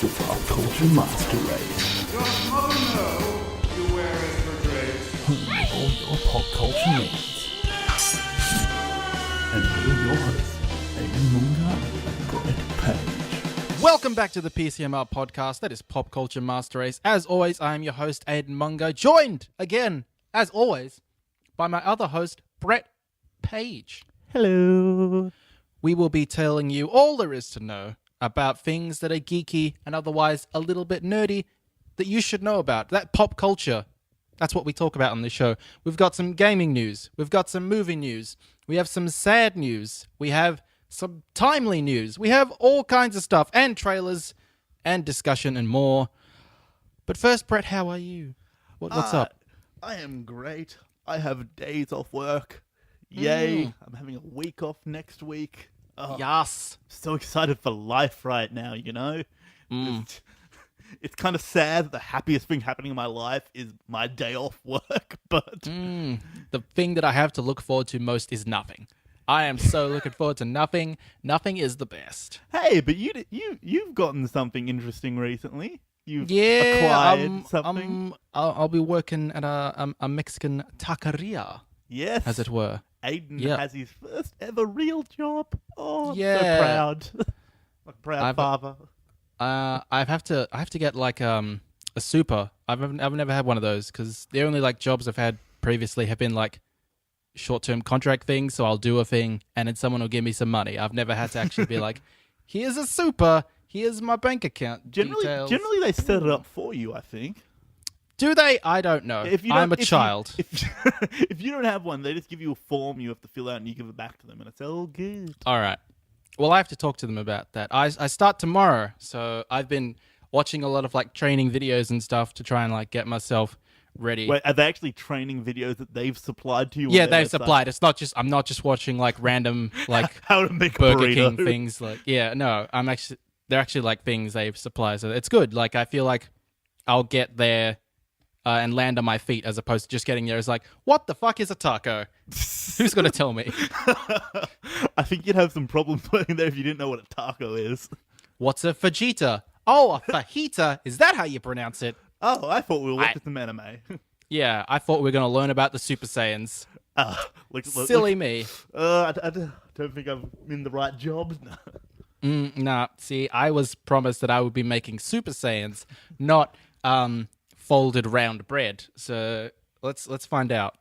for Pop Culture Master Race. Does mother know you wear it for grace? All your pop culture needs. And here are your hosts, Aiden Munga and Brett Page. Welcome back to the PCMR podcast. That is Pop Culture Master Race. As always, I am your host, Aiden Mungo, joined again, as always, by my other host, Brett Page. Hello. We will be telling you all there is to know about things that are geeky and otherwise a little bit nerdy that you should know about. That pop culture, that's what we talk about on this show. We've got some gaming news. We've got some movie news. We have some sad news. We have some timely news. We have all kinds of stuff and trailers and discussion and more. But first, Brett, how are you? What's up? I am great. I have days off work. Yay. I'm having a week off next week. Oh, Yes. so excited for life right now, you know? It's kind of sad that the happiest thing happening in my life is my day off work, but... The thing that I have to look forward to most is nothing. I am so looking forward to nothing. Nothing is the best. Hey, but you've gotten something interesting recently. You've acquired something. I'll be working at a Mexican taqueria, Yes. as it were. Aiden Yeah. has his first ever real job. Oh, I'm Yeah. so proud. Like a proud father. I have to get like a super. I've never had one of those because the only like jobs I've had previously have been like short-term contract things. So I'll do a thing and then someone will give me some money. I've never had to actually be like, here's a super. Here's my bank account details. Generally, they set it up for you, I think. Do they? I don't know. I'm a child. If you don't have one, they just give you a form you have to fill out and you give it back to them, and it's all good. All right. Well, I have to talk to them about that. I start tomorrow, so I've been watching a lot of like training videos and stuff to try and like get myself ready. Wait, are they actually training videos that they've supplied to you? Yeah, they've supplied. It's not just I'm not just watching like random like how to make a Burger burrito. King things. Like no, they're actually like things they've supplied. So it's good. Like I feel like I'll get there and land on my feet as opposed to just getting there. It's like, what the fuck is a taco? Who's going to tell me? I think you'd have some problems working there if you didn't know what a taco is. What's a fajita? Oh, a fajita. Is that how you pronounce it? Oh, I thought we were watching some anime. Yeah, I thought we were going to learn about the Super Saiyans. Silly me. I don't think I'm in the right job. No. Nah, see, I was promised that I would be making Super Saiyans, not folded round bread. So let's find out.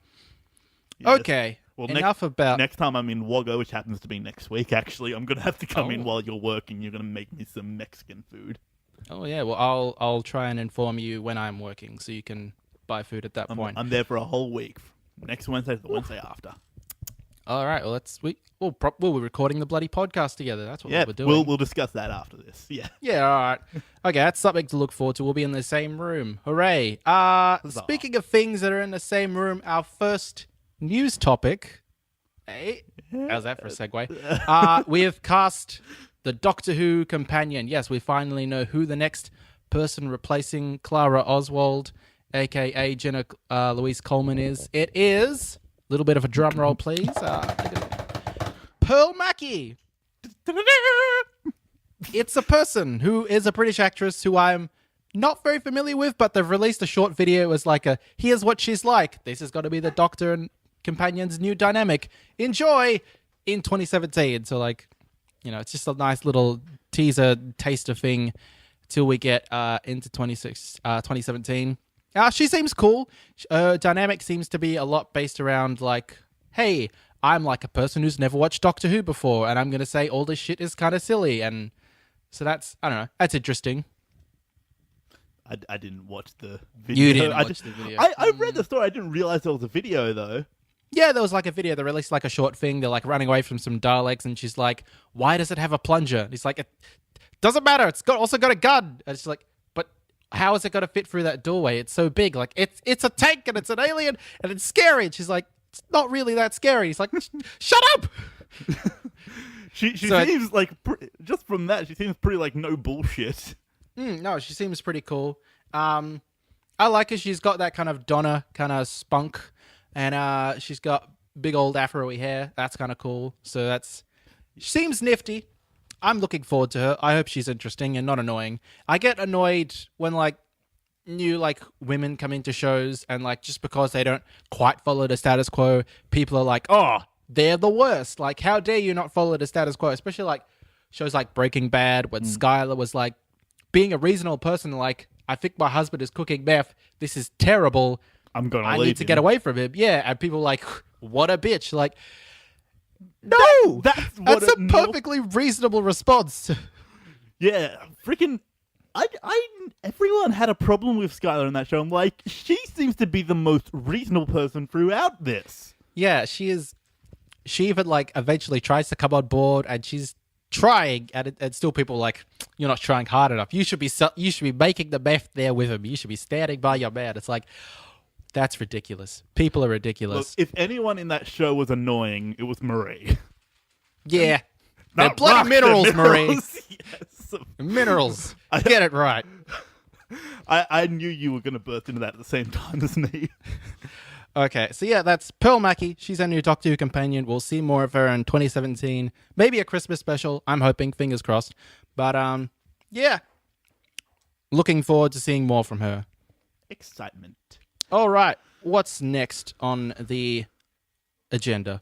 Yes. Okay, Well, enough about... Next time I'm in Wagga, which happens to be next week, actually, I'm going to have to come in while you're working. You're going to make me some Mexican food. Oh, yeah, well, I'll try and inform you when I'm working so you can buy food at that point. I'm there for a whole week. Next Wednesday to the Wednesday after. All right, well, we'll be recording the bloody podcast together. That's what Yeah, we're doing. we'll discuss that after this. Yeah. Yeah, all right. Okay, that's something to look forward to. We'll be in the same room. Hooray. Speaking of things that are in the same room, our first news topic... Hey, how's that for a segue? We have cast the Doctor Who companion. Yes, we finally know who the next person replacing Clara Oswald, a.k.a. Jenna Louise Coleman is. It is... Little bit of a drum roll, please. Pearl Mackie. It's a person who is a British actress who I'm not very familiar with, but they've released a short video as like here's what she's like. This has got to be the Doctor and companion's new dynamic. Enjoy in 2017. So like, it's just a nice little teaser taster thing till we get into 2017. She seems cool. Dynamic seems to be a lot based around like, hey, I'm like a person who's never watched Doctor Who before, and I'm going to say all this shit is kind of silly. And so that's, I don't know, that's interesting. I didn't watch the video. You didn't watch the video. I read the story. I didn't realize there was a video, though. Yeah, there was like a video. They released like a short thing. They're like running away from some Daleks, and she's like, why does it have a plunger? And he's like, it doesn't matter. It's also got a gun. And it's like, how is it going to fit through that doorway? It's so big. Like, it's a tank and it's an alien and it's scary. And she's like, it's not really that scary. He's like, shut up! She seems like, just from that, she seems pretty like no bullshit. No, she seems pretty cool. I like her. She's got that kind of Donna kind of spunk. And she's got big old afro-y hair. That's kind of cool. So she seems nifty. I'm looking forward to her. I hope she's interesting and not annoying. I get annoyed when like new like women come into shows and like just because they don't quite follow the status quo, people are like, oh, they're the worst. Like, how dare you not follow the status quo? Especially like shows like Breaking Bad when Skylar was like being a reasonable person, like, I think my husband is cooking meth. This is terrible. I'm gonna I leave need to him. get away from him. Yeah, and people are like, what a bitch. Like, no, That's what a perfectly reasonable response. Yeah, freaking. Everyone had a problem with Skylar in that show. I'm like, she seems to be the most reasonable person throughout this. Yeah, she is. She even like eventually tries to come on board, and she's trying, and still people are like, you're not trying hard enough. You should be making the meth there with him. You should be standing by your man. It's like, that's ridiculous. People are ridiculous. Look, if anyone in that show was annoying, it was Marie. Yeah. They're Not bloody rock, the minerals, Marie. Yes. Minerals. Get it right. I knew you were going to burst into that at the same time as me. Okay, so yeah, that's Pearl Mackie. She's our new Doctor Who companion. We'll see more of her in 2017. Maybe a Christmas special. I'm hoping, fingers crossed. But yeah. Looking forward to seeing more from her. Excitement. All right, what's next on the agenda?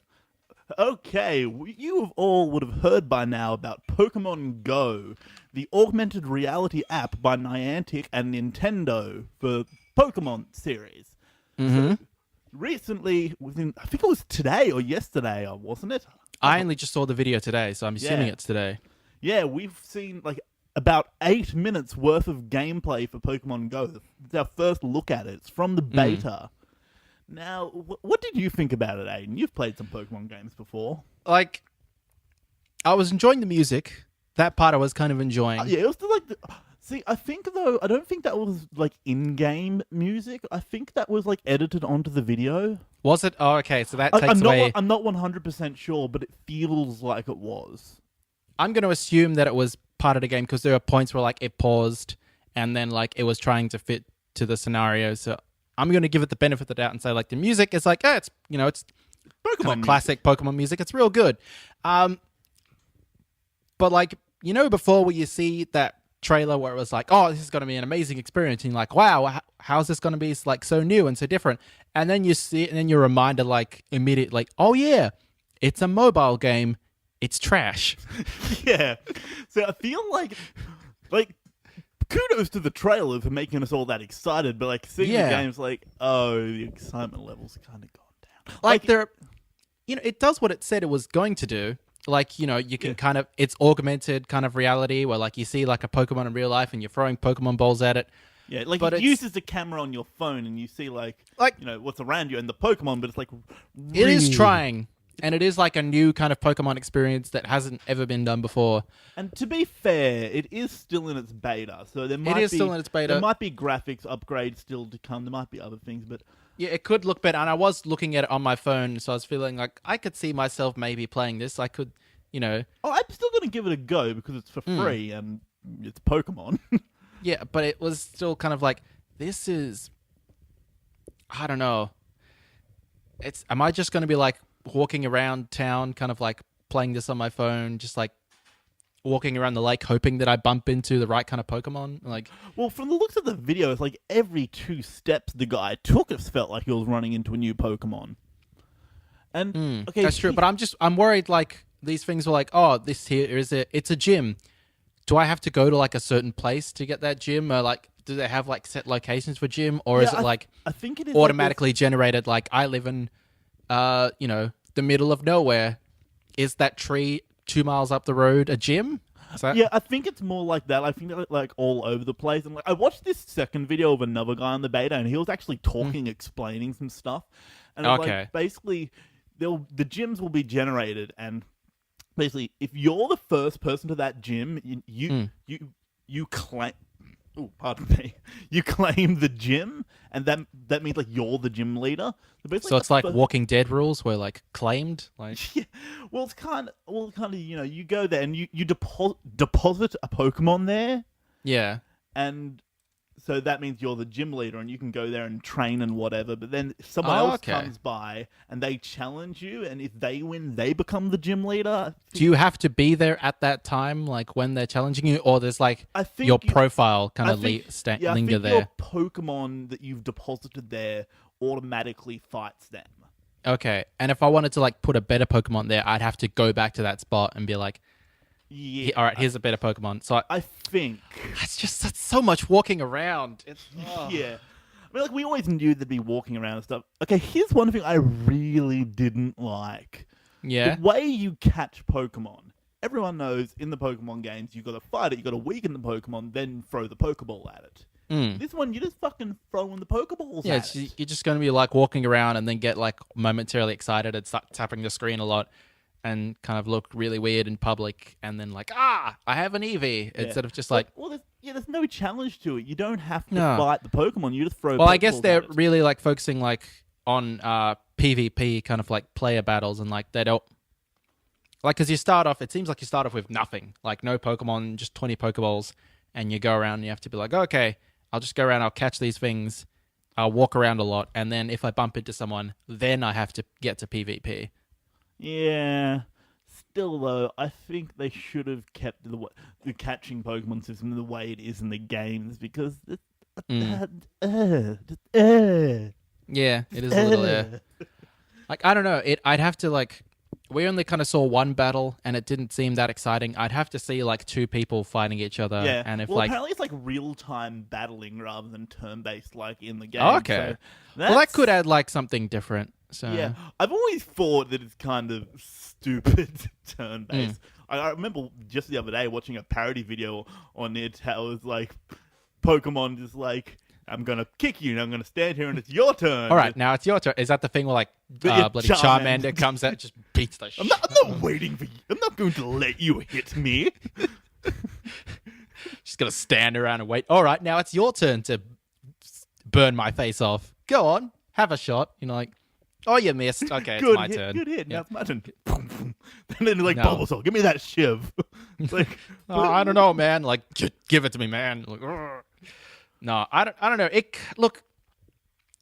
Okay, you have all would have heard by now about Pokemon Go, the augmented reality app by Niantic and Nintendo for Pokemon series. Mm-hmm. So, recently, I think it was today or yesterday, wasn't it? I only just saw the video today, so I'm assuming it's today. Yeah, we've seen like about 8 minutes worth of gameplay for Pokemon Go. It's our first look at it. It's from the beta. Now, what did you think about it, Aiden? You've played some Pokemon games before. Like, I was enjoying the music. That part I was kind of enjoying. Yeah, it was like... See, I think, though, I don't think that was, like, in-game music. I think that was, like, edited onto the video. Was it? Oh, okay, so that takes away... I'm not 100% sure, but it feels like it was. I'm going to assume that it was part of the game because there are points where, like, it paused and then, like, it was trying to fit to the scenario, so... I'm going to give it the benefit of the doubt and say, like, the music is like, it's, you know, it's Pokemon classic Pokemon music. It's real good. But, like, you know, before where you see that trailer where it was like, oh, this is going to be an amazing experience. And you're like, wow, how's this going to be, like, so new and so different? And then you see it and then you're reminded, like, immediately, like, oh, yeah, it's a mobile game. It's trash. Yeah. So I feel like kudos to the trailer for making us all that excited, but like seeing the game's like, oh, the excitement levels kind of gone down. Like there, you know, it does what it said it was going to do. Like, you know, you can kind of, it's augmented kind of reality where like you see like a Pokemon in real life and you're throwing Pokemon balls at it. Yeah, like but it uses the camera on your phone and you see like, you know, what's around you and the Pokemon, but it's like it is trying. And it is like a new kind of Pokemon experience that hasn't ever been done before. And to be fair, it is still in its beta, so there might still in its beta. There might be graphics upgrades still to come. There might be other things, but yeah, it could look better. And I was looking at it on my phone, so I was feeling like I could see myself maybe playing this. I could, you know. Oh, I'm still going to give it a go because it's for free and it's Pokemon. Yeah, but it was still kind of like, this is, I don't know. Am I just going to be like walking around town, kind of like playing this on my phone, just like walking around the lake, hoping that I bump into the right kind of Pokemon? Like, well, from the looks of the video, it's like every 2 steps the guy took, it felt like he was running into a new Pokemon. And okay, that's true. But I'm worried. Like these things were like, oh, this here it's a gym. Do I have to go to like a certain place to get that gym, or like do they have like set locations for gym, or is it like I think it is automatically generated? Like I live in, you know, the middle of nowhere. Is that tree 2 miles up the road a gym? Yeah, I think it's more like that. I think they're like all over the place. And like, I watched this second video of another guy on the beta, and he was actually talking, explaining some stuff. And it was like, basically, the gyms will be generated, and basically, if you're the first person to that gym, you claim. Oh, pardon me. You claim the gym, and that means like you're the gym leader. So it's like Walking Dead rules, where like claimed, like yeah. Well, it's kind of you know, you go there and you deposit a Pokemon there. Yeah. And So that means you're the gym leader and you can go there and train and whatever. But then someone else comes by and they challenge you, and if they win, they become the gym leader. Do you have to be there at that time, like when they're challenging you, or there's like your profile kind of linger there? Your Pokemon that you've deposited there automatically fights them. Okay, and if I wanted to like put a better Pokemon there, I'd have to go back to that spot and be like, yeah, all right, here's a better Pokemon. So I think that's so much walking around. Yeah. I mean, like, we always knew they'd be walking around and stuff. Okay, here's one thing I really didn't like. Yeah. The way you catch Pokemon. Everyone knows in the Pokemon games, you got to fight it, you got to weaken the Pokemon, then throw the Pokeball at it. This one, you just fucking throwing the Pokeballs at it. You're just going to be like walking around and then get like momentarily excited and start tapping the screen a lot and kind of look really weird in public, and then like, I have an Eevee, instead of just like... Well, there's no challenge to it. You don't have to fight the Pokemon. You just throw Well, I guess they're really like focusing like on PvP kind of like player battles, and like they don't... Like, because it seems like you start off with nothing. Like no Pokemon, just 20 Pokeballs, and you go around and you have to be like, okay, I'll just go around, I'll catch these things, I'll walk around a lot, and then if I bump into someone, then I have to get to PvP. Yeah. Still, though, I think they should have kept the catching Pokemon system the way it is in the games, because Yeah, it is a little like, I don't know. I'd have to like... We only kind of saw one battle, and it didn't seem that exciting. I'd have to see like two people fighting each other. Yeah. And if apparently it's like real-time battling rather than turn-based like in the game. Oh, okay. So well, that could add like something different. So yeah, I've always thought that it's kind of stupid turn-based. I remember just the other day watching a parody video on it. How it was like Pokemon just like, I'm going to kick you, and I'm going to stand here, and it's your turn. All right, now it's your turn. Is that the thing where, like, bloody Charmander comes out, just beats the shit? I'm not waiting for you. I'm not going to let you hit me. She's going to stand around and wait. All right, now it's your turn to burn my face off. Go on, have a shot. You know, like, oh, you missed. Okay, it's my turn. Good hit. Now it's my turn. And then like, Bulbasaur, give me that shiv. It's like, I don't know, man. Like, give it to me, man. Like, no, I don't know. Look,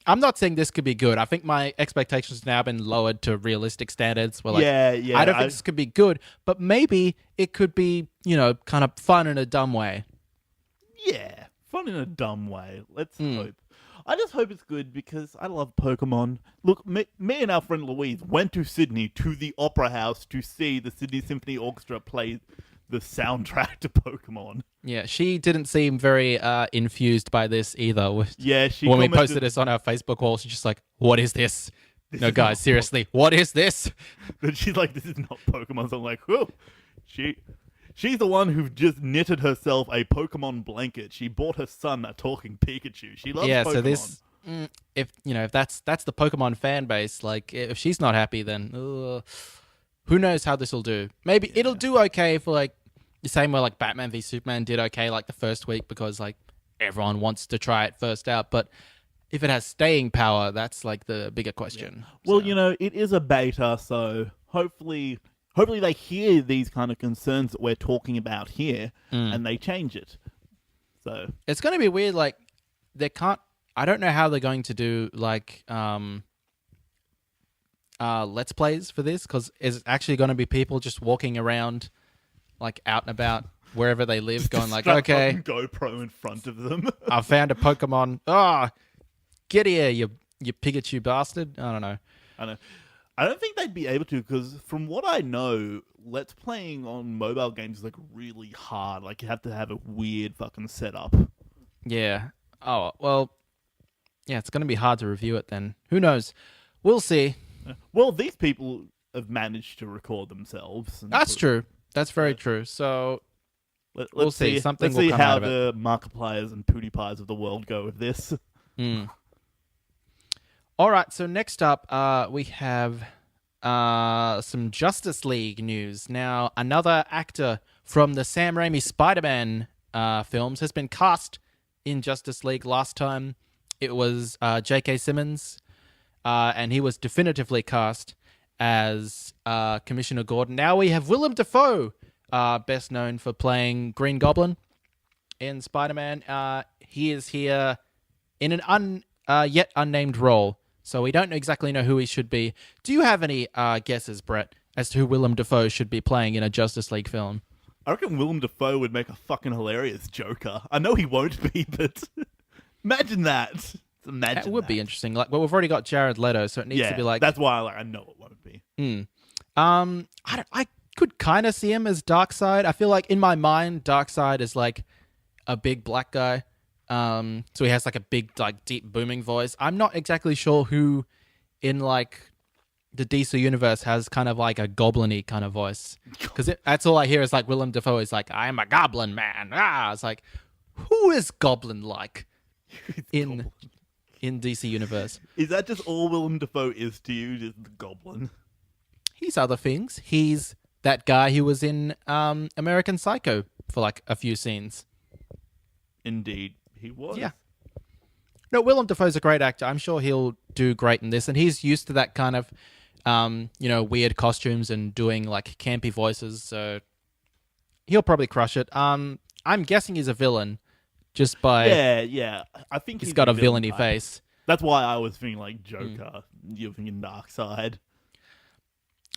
I'm not saying this could be good. I think my expectations have now been lowered to realistic standards. Where, like, yeah. I don't think this could be good, but maybe it could be, kind of fun in a dumb way. Yeah, fun in a dumb way. Let's hope. I just hope it's good because I love Pokemon. Look, me and our friend Louise went to Sydney to the Opera House to see the Sydney Symphony Orchestra play the soundtrack to Pokemon. Yeah, she didn't seem very infused by this either. Yeah, when we posted this on our Facebook wall, she's just like, "What is this? No, guys, seriously, what is this?" But she's like, "This is not Pokemon." So I'm like, "Whoa." She's the one who just knitted herself a Pokemon blanket. She bought her son a talking Pikachu. She loves Pokemon. So this, if that's the Pokemon fan base, like if she's not happy, then who knows how this will do? Maybe it'll do okay for like the same way like Batman v Superman did okay like the first week because like everyone wants to try it first out. But if it has staying power, that's like the bigger question. Yeah. Well, it is a beta, so hopefully they hear these kind of concerns that we're talking about here and they change it. So it's going to be weird. Like I don't know how they're going to do like Let's Plays for this, because is it actually going to be people just walking around like out and about wherever they live going like, okay, GoPro in front of them. I found a Pokemon. Get here, you Pikachu bastard. I don't know. I don't think they'd be able to, because from what I know, Let's Playing on mobile games is like really hard. Like you have to have a weird fucking setup. Yeah. Oh, well, yeah, it's going to be hard to review it then. Who knows? We'll see. Well, these people have managed to record themselves. That's true. That's very true. So we'll see. Something let's will see come how out of the Markipliers and PewDiePies of the world go with this. All right, so next up, we have some Justice League news. Now, another actor from the Sam Raimi Spider-Man films has been cast in Justice League. Last time, it was J.K. Simmons, and he was definitively cast as Commissioner Gordon. Now we have Willem Dafoe, best known for playing Green Goblin. in Spider-Man. He is here in an yet unnamed role, so we don't exactly know who he should be. Do you have any guesses, Brett, as to who Willem Dafoe should be playing in a Justice League film? I reckon Willem Dafoe would make a fucking hilarious Joker. I know he won't be, but imagine that. Imagine that would be interesting. Like, well, we've already got Jared Leto, so it needs to be like. That's why I know it won't be. I could kind of see him as Darkseid. I feel like in my mind, Darkseid is like a big black guy. So he has like a big, like deep booming voice. I'm not exactly sure who in like the DC universe has kind of like a goblin-y kind of voice. Because that's all I hear is like Willem Dafoe is like, I am a goblin man. It's like, who is goblin-like in DC universe? Is that just all Willem Dafoe is to you, just the goblin? He's other things. He's that guy who was in American Psycho for like a few scenes. Indeed, he was. Yeah. No, Willem Dafoe's a great actor. I'm sure he'll do great in this, and he's used to that kind of, weird costumes and doing like campy voices. So he'll probably crush it. I'm guessing he's a villain, just by yeah. I think he's got a villainy face. That's why I was thinking like Joker. You're thinking Darkseid.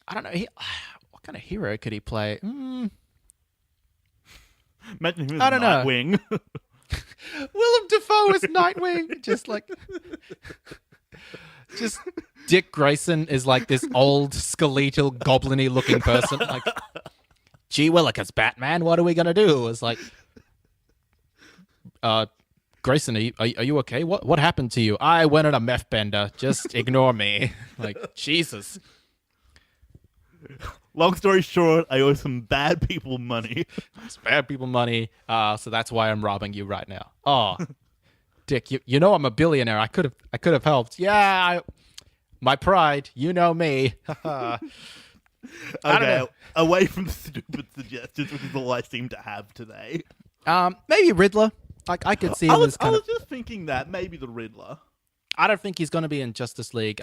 I don't know. What kind of hero could he play? Imagine him as I don't know. Nightwing. Willem Dafoe is Nightwing. Just Dick Grayson is like this old skeletal goblin-y looking person. Like, gee willikers, Batman, what are we gonna do? It's like, Grayson, are you okay? What happened to you? I went on a meth bender. Just ignore me. Like, Jesus. Long story short, I owe some bad people money. It's bad people money, so that's why I'm robbing you right now. Oh, Dick, you know I'm a billionaire. I could have helped. Yeah, my pride. You know me. Okay, away from stupid suggestions, which is all I seem to have today. Maybe Riddler. Like I could see him as I was just thinking that maybe the Riddler. I don't think he's going to be in Justice League.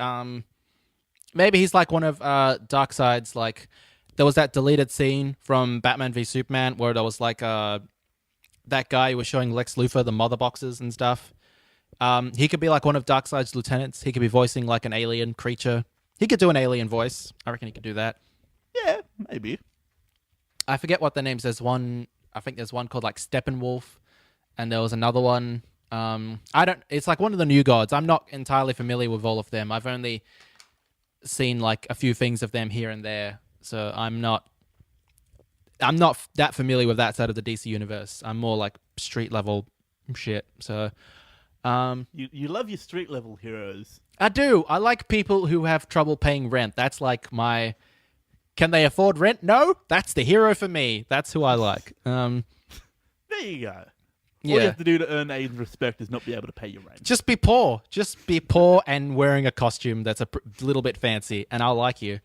Maybe he's like one of Darkseid's, like, there was that deleted scene from Batman v Superman where there was like that guy who was showing Lex Luthor the mother boxes and stuff. He could be like one of Darkseid's lieutenants. He could be voicing like an alien creature. He could do an alien voice. I reckon he could do that. Yeah, maybe. I forget what the names. I think there's one called like Steppenwolf, and there was another one. It's like one of the new gods. I'm not entirely familiar with all of them. I've only seen like a few things of them here and there, so I'm not that familiar with that side of the DC universe. I'm more like street level shit. So you love your street level heroes. I do. I like people who have trouble paying rent. That's like my, can they afford rent? No, that's the hero for me. That's who I like. There you go. Yeah. All you have to do to earn Aiden's respect is not be able to pay your rent. Just be poor. Just be poor and wearing a costume that's a little bit fancy, and I'll like you.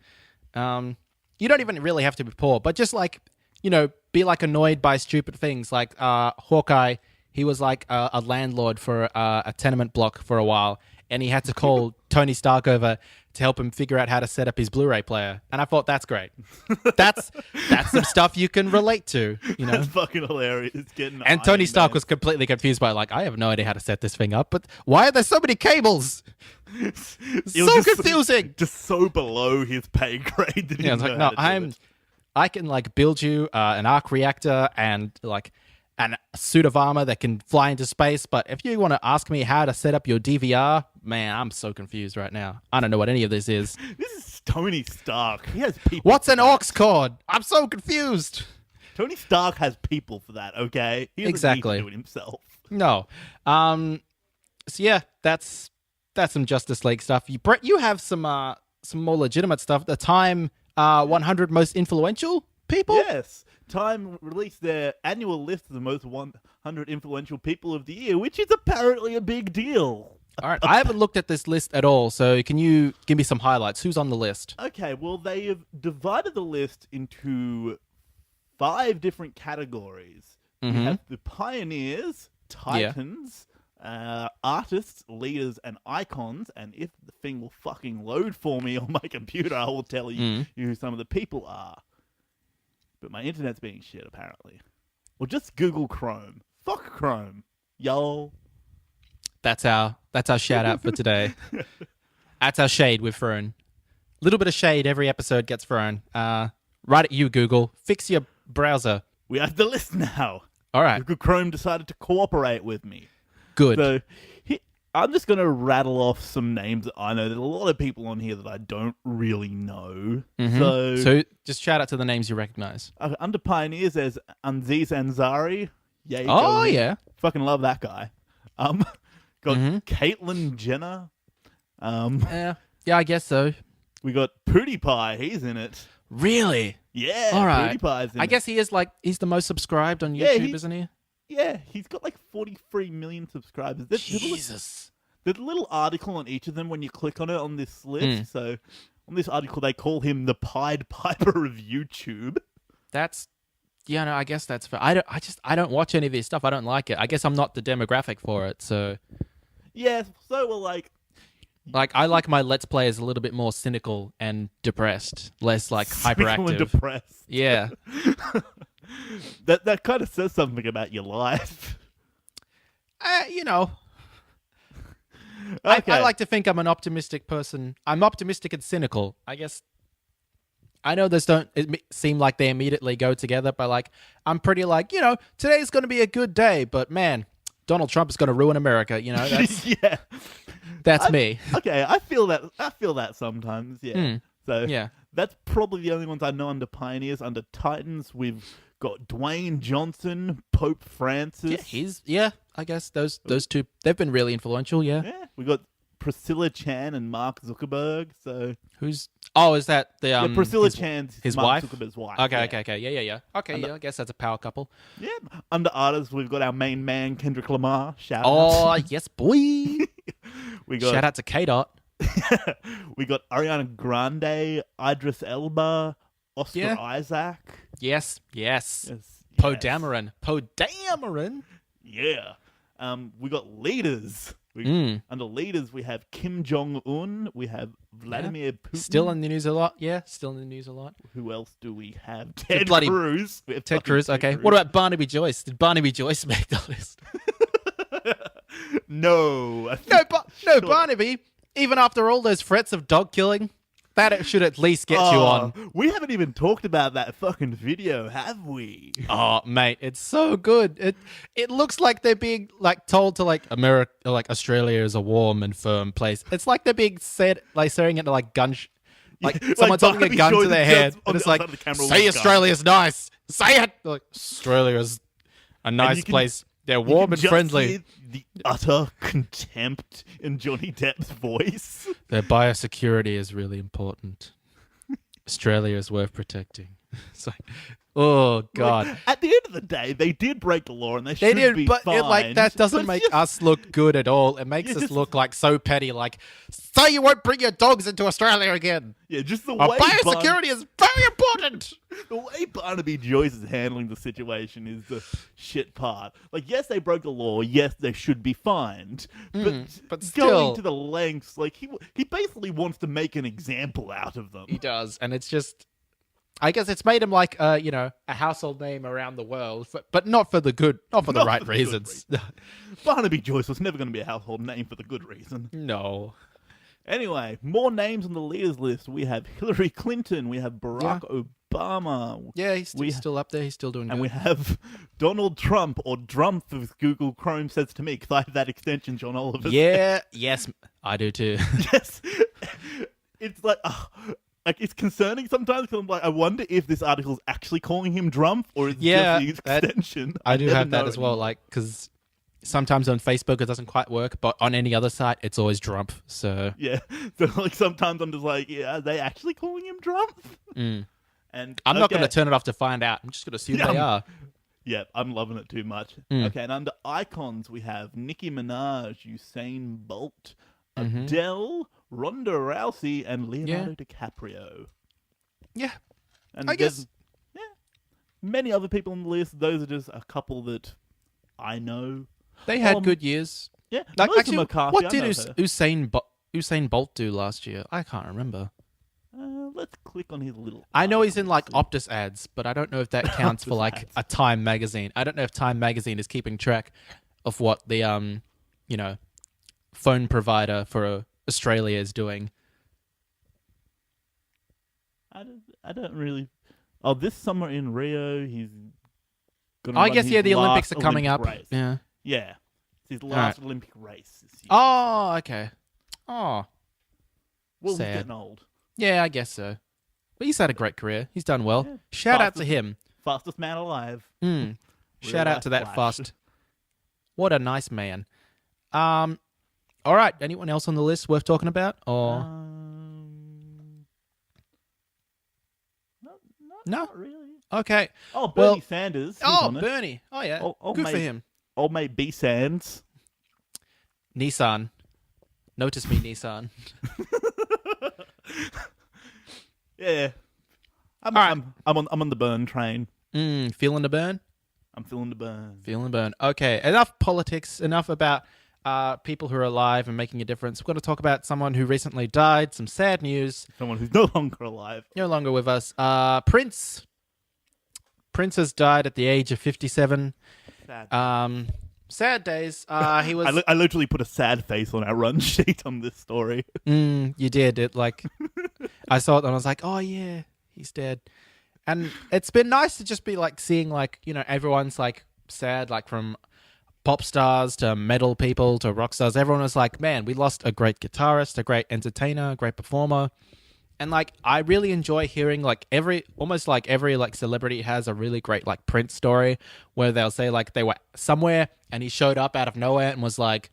You don't even really have to be poor, but just like, be like annoyed by stupid things. Like Hawkeye, he was like a landlord for a tenement block for a while, and he had to call Tony Stark over to help him figure out how to set up his Blu-ray player. And I thought, that's great. That's some stuff you can relate to, That's fucking hilarious. And Tony Stark was completely confused by like, I have no idea how to set this thing up, but why are there so many cables? So confusing. Just so below his pay grade. That it's like, no, I can like build you an arc reactor and like a suit of armor that can fly into space, but if you want to ask me how to set up your DVR, man, I'm so confused right now. I don't know what any of this is. This is Tony Stark. He has people. What's an aux cord? I'm so confused. Tony Stark has people for that, okay? He doesn't need to do it himself. No. So yeah, that's some Justice League stuff. Brett, you have some more legitimate stuff. The Time 100 most influential people? Yes. Time released their annual list of the most 100 influential people of the year, which is apparently a big deal. All right, I haven't looked at this list at all, so can you give me some highlights? Who's on the list? Okay, well, they have divided the list into 5 different categories. Mm-hmm. You have the pioneers, titans, artists, leaders, and icons, and if the thing will fucking load for me on my computer, I will tell you who some of the people are. But my internet's being shit, apparently. Well, just Google Chrome. Fuck Chrome, y'all. That's our shout out for today. That's our shade we've thrown. Little bit of shade every episode gets thrown. Right at you, Google. Fix your browser. We have the list now. All right. Google Chrome decided to cooperate with me. Good. So I'm just going to rattle off some names that I know. There's a lot of people on here that I don't really know. Mm-hmm. So just shout out to the names you recognize. Under Pioneers, there's Aziz Ansari. Yeah. Oh, yeah. Fucking love that guy. Got Caitlyn Jenner. Yeah, I guess so. We got PewDiePie. He's in it. Really? Yeah. All right. PewDiePie's in I guess he is he's the most subscribed on YouTube, isn't he? Yeah, he's got like 43 million subscribers. Jesus. There's a little article on each of them when you click on it on this list. So on this article, they call him the Pied Piper of YouTube. That's, yeah, no, I guess that's fair. I don't watch any of this stuff. I don't like it. I guess I'm not the demographic for it. So yeah, so we're like I like my Let's Players a little bit more cynical and depressed, less like hyperactive. And depressed. Yeah. That kind of says something about your life. You know. Okay. I like to think I'm an optimistic person. I'm optimistic and cynical. I guess I know those don't seem like they immediately go together, but like I'm pretty like, today's going to be a good day, but man, Donald Trump is going to ruin America, That's yeah. That's me. Okay, I feel that sometimes, yeah. So yeah. That's probably the only ones I know under Pioneers. Under Titans, we've got Dwayne Johnson, Pope Francis. Yeah, I guess those two, they've been really influential, yeah. Yeah, we got Priscilla Chan and Mark Zuckerberg. So is that the Priscilla Chan's his Mark wife? Zuckerberg's wife. Okay, yeah. okay, yeah. Okay, I guess that's a power couple. Yeah, under artists, we've got our main man Kendrick Lamar. Shout out. Oh, yes, boy. We got shout out to K-Dot. We got Ariana Grande, Idris Elba, Oscar Isaac. Yes. Poe Dameron. Yeah. We got leaders. Under leaders, we have Kim Jong-un. We have Vladimir Putin. Still in the news a lot. Yeah, still in the news a lot. Who else do we have? Ted Cruz. Ted Cruz, okay. What about Barnaby Joyce? Did Barnaby Joyce make the list? No. Barnaby. Even after all those threats of dog killing, that should at least get you on. We haven't even talked about that fucking video, have we? Oh, mate, it's so good. It looks like they're being told to America, Australia is a warm and firm place. It's like they're being said, staring at someone's holding a gun to their head, and it's like, say Australia's nice. Say it. Australia's a nice place. They're warm and friendly. Hear the utter contempt in Johnny Depp's voice. Their biosecurity is really important. Australia is worth protecting. It's like, oh god. At the end of the day, they did break the law, and they should be fined. But that doesn't make us look good at all. It makes us look so petty. Say you won't bring your dogs into Australia again. Yeah, just the way biosecurity is very important. The way Barnaby Joyce is handling the situation is the shit part. Yes, they broke the law. Yes, they should be fined. But still, going to the lengths, he basically wants to make an example out of them. He does, and it's just, I guess it's made him a household name around the world, but not for the good, not for the right reasons. Barnaby Joyce was never going to be a household name for the good reason. No. Anyway, more names on the leaders list. We have Hillary Clinton. We have Barack Obama. Yeah, he's still up there. He's still doing good. And we have Donald Trump, or Drumpf, as Google Chrome says to me, because I have that extension, John Oliver. Yeah, yes, I do too. Yes. It's it's concerning sometimes, because I'm I wonder if this article is actually calling him Drumpf, or is it just the extension. I do have that as well, because sometimes on Facebook it doesn't quite work, but on any other site it's always Drumpf. So yeah, so sometimes I'm just are they actually calling him Drumpf? And I'm not going to turn it off to find out. I'm just going to assume they are. Yeah, I'm loving it too much. Okay, and under icons we have Nicki Minaj, Usain Bolt, Adele, Ronda Rousey, and Leonardo DiCaprio. Yeah, and I guess. Yeah, many other people on the list. Those are just a couple that I know. They had good years. Yeah, actually, what did Usain Bolt do last year? I can't remember. Let's click on his little. I know he's in like Optus ads, but I don't know if that counts for like a Time magazine. I don't know if Time magazine is keeping track of what the phone provider for Australia is doing. I don't really. Oh, this summer in Rio, he's gonna. I run guess his the Olympics last are coming Olympic up. race. Yeah. Yeah, it's his last Olympic race this year. Oh, okay. Oh, well, sad. He's getting old. Yeah, I guess so. But he's had a great career. He's done well. Yeah. Shout out to him. Fastest man alive. Shout out to that fast. What a nice man. All right. Anyone else on the list worth talking about? Or not really. Okay. Oh, Bernie Sanders. He's on it. Bernie. Oh yeah. Good for him. Old mate B Sands. Nissan. Notice me, Nissan. Yeah. I'm on the burn train. Feeling the burn? I'm feeling the burn. Feeling the burn. Okay. Enough politics. Enough about people who are alive and making a difference. We're going to talk about someone who recently died. Some sad news. Someone who's no longer alive. No longer with us. Prince. Prince has died at the age of 57. Sad. Sad days. He was. I literally put a sad face on our run sheet on this story. You did it. Like, I saw it and I was like, oh yeah, he's dead. And it's been nice to just be like seeing like everyone's like sad, like from pop stars to metal people to rock stars. Everyone was like, man, we lost a great guitarist, a great entertainer, a great performer. And like, I really enjoy hearing like almost every like celebrity has a really great like Prince story where they'll say like they were somewhere and he showed up out of nowhere and was like,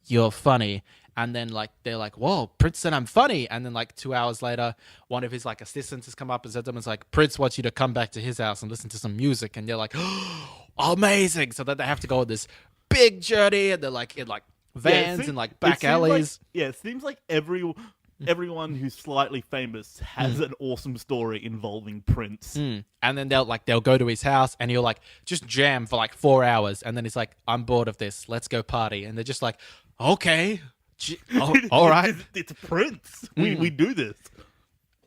you're funny. And then like, they're like, whoa, Prince said I'm funny. And then like 2 hours later, one of his like assistants has come up and said to him, it's like, Prince wants you to come back to his house and listen to some music. And you're like, oh, amazing. So that they have to go on this big journey and they're like in like vans and like back alleys. It seems like everyone who's slightly famous has an awesome story involving Prince. And then they'll go to his house and he'll like just jam for like 4 hours. And then he's like, I'm bored of this. Let's go party. And they're just like, okay. All right. It's Prince. We do this.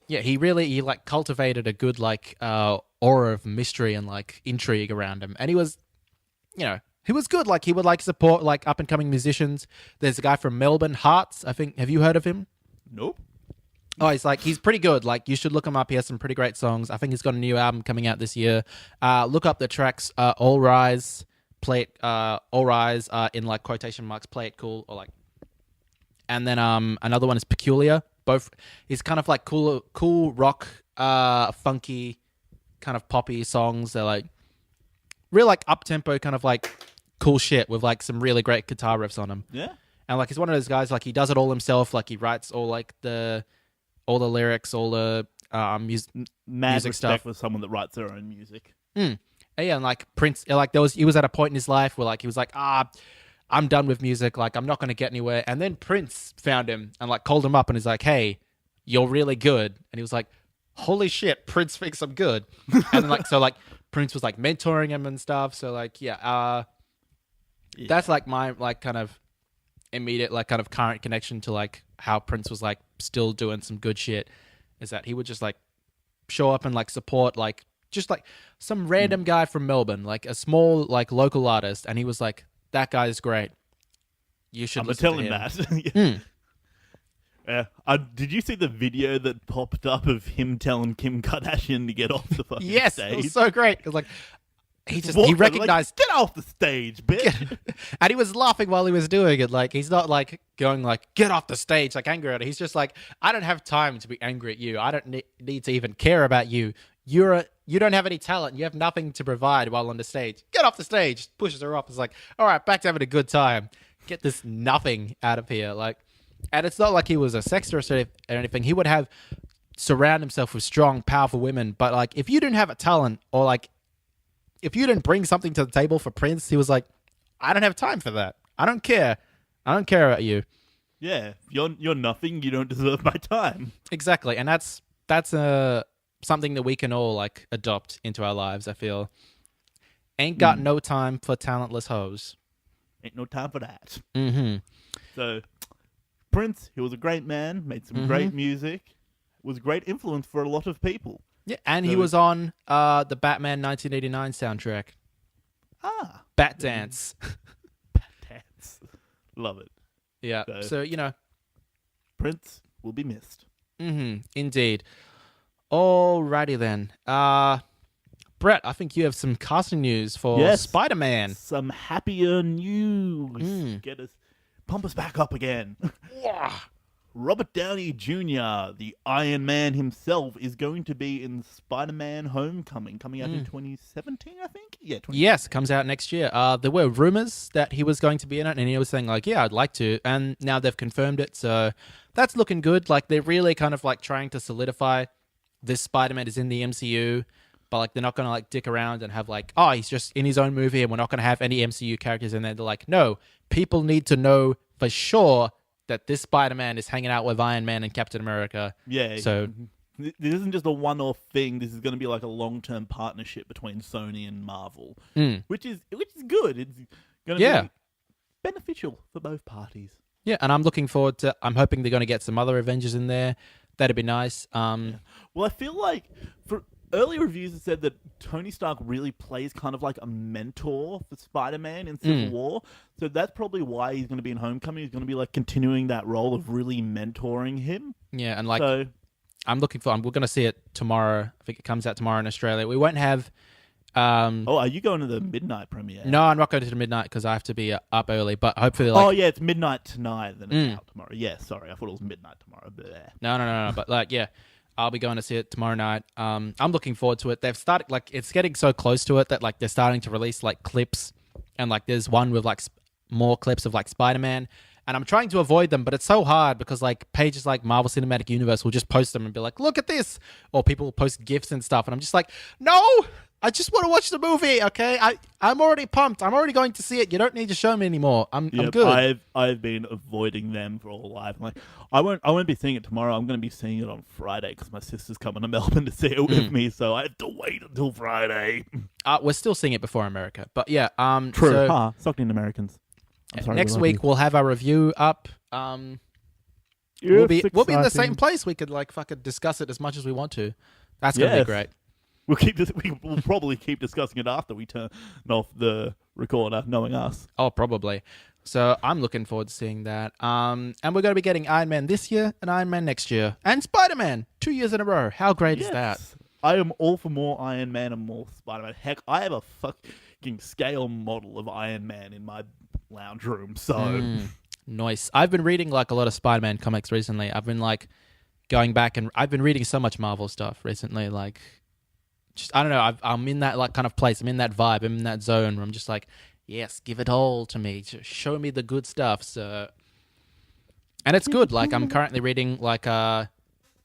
Yeah, he like cultivated a good like aura of mystery and like intrigue around him. And he was, he was good. Like he would like support like up and coming musicians. There's a guy from Melbourne, Hearts. I think. Have you heard of him? Nope. Oh, he's pretty good. Like you should look him up. He has some pretty great songs. I think he's got a new album coming out this year. Look up the tracks. All Rise, play it. All Rise in like quotation marks. Play it cool or like. And then another one is Peculiar. Both is kind of like cool rock, funky, kind of poppy songs. They're like real like up tempo, kind of like cool shit with like some really great guitar riffs on them. Yeah. And like he's one of those guys like he does it all himself. Like he writes all the lyrics, all the music stuff. For someone that writes their own music. Yeah, and like Prince, like he was at a point in his life where like he was like I'm done with music. Like, I'm not going to get anywhere. And then Prince found him and, like, called him up and he's like, hey, you're really good. And he was like, holy shit, Prince thinks I'm good. And then, like, so, like, Prince was, like, mentoring him and stuff. So, like, that's, like, my, like, kind of immediate, like, kind of current connection to, like, how Prince was, like, still doing some good shit is that he would just, like, show up and, like, support, like, just, like, some random guy from Melbourne, like, a small, like, local artist. And he was like, that guy's great. You should listen to him. I'm telling that. Yeah. Did you see the video that popped up of him telling Kim Kardashian to get off the fucking stage? Yes, it was so great. It was like he recognized get off the stage, bitch. And he was laughing while he was doing it. Like he's not like going like get off the stage, like angry at it. He's just like I don't have time to be angry at you. I don't need to even care about you. You don't have any talent. You have nothing to provide while on the stage. Get off the stage. Pushes her off. It's like, all right, back to having a good time. Get this nothing out of here. Like, and it's not like he was a sexter or anything. He would have surround himself with strong, powerful women. But like, if you didn't have a talent or like, if you didn't bring something to the table for Prince, he was like, I don't have time for that. I don't care. I don't care about you. Yeah, you're nothing. You don't deserve my time. Exactly, and that's something that we can all like adopt into our lives. I feel ain't got no time for talentless hoes. Ain't no time for that. Mm-hmm. So Prince, he was a great man, made some great music, was great influence for a lot of people. Yeah, and he was on the Batman 1989 soundtrack. Bat Dance. Bat Dance. Love it. Yeah, so, you know. Prince will be missed. Indeed. Alrighty then. Brett, I think you have some casting news for Spider-Man. Some happier news. Pump us back up again. Robert Downey Jr., the Iron Man himself, is going to be in Spider-Man Homecoming, coming out in 2017, I think? Yeah, Yes, it comes out next year. There were rumors that he was going to be in it, and he was saying, like, yeah, I'd like to. And now they've confirmed it, so that's looking good. Like, they're really kind of, like, trying to solidify this Spider-Man is in the MCU, but, like, they're not going to, like, dick around and have, like, oh, he's just in his own movie, and we're not going to have any MCU characters in there. They're like, no, people need to know for sure that this Spider-Man is hanging out with Iron Man and Captain America. Yeah. So this isn't just a one-off thing. This is going to be like a long-term partnership between Sony and Marvel, which is good. It's going to be beneficial for both parties. Yeah, and I'm looking forward to. I'm hoping they're going to get some other Avengers in there. That'd be nice. Well, I feel like for early reviews it said that Tony Stark really plays kind of like a mentor for Spider-Man in Civil War. So that's probably why he's going to be in Homecoming. He's going to be like continuing that role of really mentoring him. Yeah, and like I'm looking for. We're going to see it tomorrow. I think it comes out tomorrow in Australia. We won't have. Are you going to the midnight premiere? No, I'm not going to the midnight because I have to be up early. But hopefully, like, oh yeah, it's midnight tonight. Then it's out tomorrow. Yeah, sorry, I thought it was midnight tomorrow. No. But like, yeah. I'll be going to see it tomorrow night. I'm looking forward to it. They've started, like, it's getting so close to it that, like, they're starting to release, like, clips. And, like, there's one with, like, more clips of, like, Spider-Man. And I'm trying to avoid them, but it's so hard because, like, pages like Marvel Cinematic Universe will just post them and be like, look at this. Or people will post GIFs and stuff. And I'm just like, no, I just want to watch the movie, okay? I'm already pumped. I'm already going to see it. You don't need to show me anymore. I'm good. I've been avoiding them for all life. Like, I won't be seeing it tomorrow. I'm going to be seeing it on Friday because my sister's coming to Melbourne to see it with me. So I have to wait until Friday. We're still seeing it before America. But yeah. True. So, sucked in Americans. Next week we'll have our review up. We'll be in the same place. We could like fucking discuss it as much as we want to. That's gonna be great. We'll probably keep discussing it after we turn off the recorder, knowing us. Oh, probably. So I'm looking forward to seeing that. And we're going to be getting Iron Man this year and Iron Man next year. And Spider-Man 2 years in a row. How great is that? I am all for more Iron Man and more Spider-Man. Heck, I have a fucking scale model of Iron Man in my lounge room. So nice. I've been reading like a lot of Spider-Man comics recently. I've been like going back and I've been reading so much Marvel stuff recently. Like, just, I don't know. I'm in that like kind of place. I'm in that vibe. I'm in that zone where I'm just like, yes, give it all to me. Just show me the good stuff. So, and it's good. Like I'm currently reading like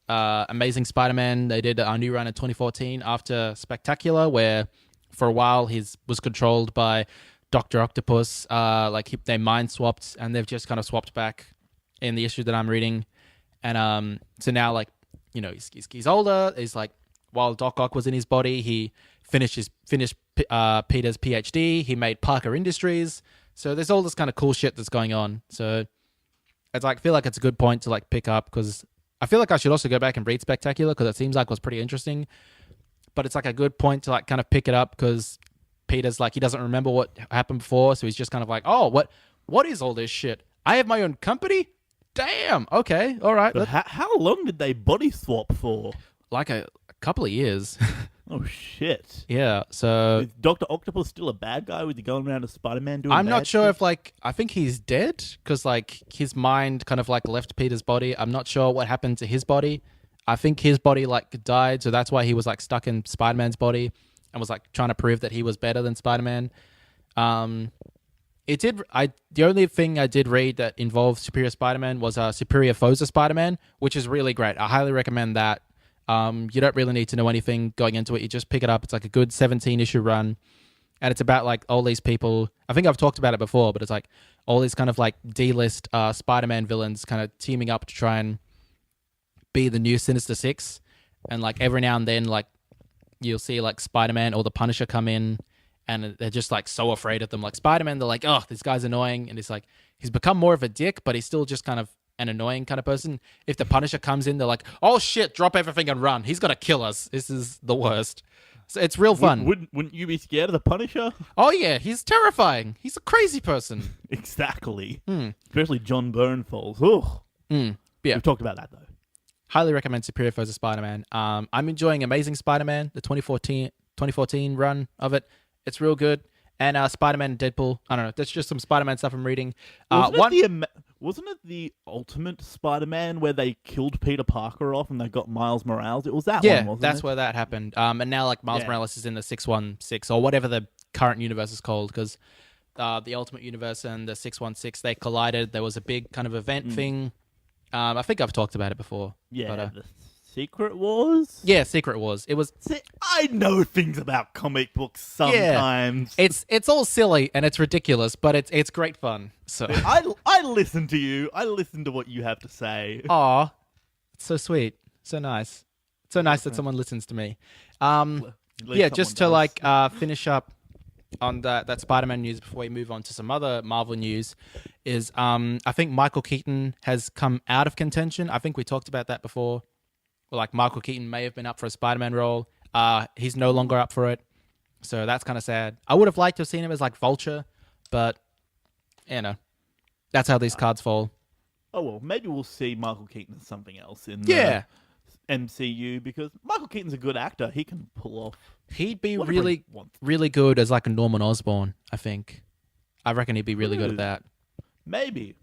Amazing Spider-Man. They did a new run in 2014 after Spectacular, where for a while he was controlled by Dr. Octopus. They mind swapped, and they've just kind of swapped back in the issue that I'm reading. And so now, like, you know, he's older. He's like, while Doc Ock was in his body, he finished Peter's PhD. He made Parker Industries. So there's all this kind of cool shit that's going on. So it's like, I feel like it's a good point to like pick up, because I feel like I should also go back and read Spectacular, because it seems like it was pretty interesting. But it's like a good point to like kind of pick it up, because Peter's like, he doesn't remember what happened before. So he's just kind of like, oh, what is all this shit? I have my own company? Damn. Okay. All right. How long did they body swap for? Like a couple of years. Oh, shit. Yeah, so... Is Dr. Octopus still a bad guy? Was he going around as Spider-Man doing I'm not sure shit? if, like... I think he's dead, because, like, his mind kind of, like, left Peter's body. I'm not sure what happened to his body. I think his body, like, died, so that's why he was, like, stuck in Spider-Man's body and was, like, trying to prove that he was better than Spider-Man. The only thing I did read that involved Superior Spider-Man was Superior Foes of Spider-Man, which is really great. I highly recommend that. You don't really need to know anything going into it. You just pick it up. It's like a good 17-issue run. And it's about like all these people. I think I've talked about it before, but it's like all these kind of like D-list Spider-Man villains kind of teaming up to try and be the new Sinister Six. And like every now and then, like you'll see like Spider-Man or the Punisher come in, and they're just like so afraid of them. Like Spider-Man, they're like, oh, this guy's annoying. And it's like, he's become more of a dick, but he's still just kind of an annoying kind of person. If the Punisher comes in, they're like, "Oh shit, drop everything and run. He's gonna kill us. This is the worst." So it's real fun. Wouldn't you be scared of the Punisher? Oh yeah, he's terrifying. He's a crazy person. Exactly. Especially John Bernthal. Ugh. Yeah. We've talked about that though. Highly recommend Superior Foes of Spider-Man. I'm enjoying Amazing Spider-Man, the 2014 run of it. It's real good. And Spider-Man and Deadpool. I don't know. That's just some Spider-Man stuff I'm reading. Wasn't it the Ultimate Spider-Man where they killed Peter Parker off and they got Miles Morales? It was that one, wasn't it? Yeah, that's where that happened. And now like Miles Morales is in the 616 or whatever the current universe is called, because the Ultimate Universe and the 616, they collided. There was a big kind of event thing. I think I've talked about it before. Yeah, but, the Secret Wars? Yeah, Secret Wars. It was. See, I know things about comic books sometimes. Yeah. It's all silly and it's ridiculous, but it's great fun. So I listen to you. I listen to what you have to say. Aw, it's so sweet, so nice, so nice that someone listens to me. Yeah, just to like finish up on that Spider-Man news before we move on to some other Marvel news, is I think Michael Keaton has come out of contention. I think we talked about that before. Well, like Michael Keaton may have been up for a Spider-Man role. He's no longer up for it, so that's kind of sad. I would have liked to have seen him as like Vulture, but you know, that's how these cards fall. Oh well, maybe we'll see Michael Keaton as something else in the MCU, because Michael Keaton's a good actor. He can pull off. He'd be really good as like a Norman Osborn, I think. I reckon he'd be really good at that. Maybe.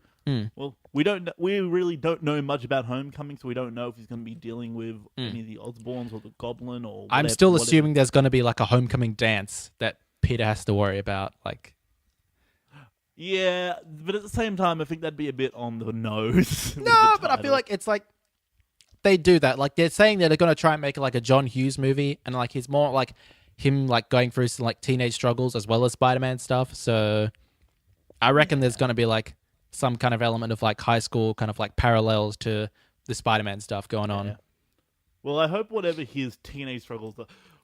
Well, we really don't know much about Homecoming, so we don't know if he's going to be dealing with any of the Osborns or the Goblin or whatever. I'm still assuming there's going to be like a Homecoming dance that Peter has to worry about. Like, yeah, but at the same time, I think that'd be a bit on the nose. No, but I feel like it's like they do that. Like they're saying that they're going to try and make it like a John Hughes movie, and like he's more like him like going through some like teenage struggles as well as Spider-Man stuff. So I reckon there's going to be like some kind of element of like high school kind of like parallels to the Spider-Man stuff going on. Yeah. Well, I hope whatever his teenage struggles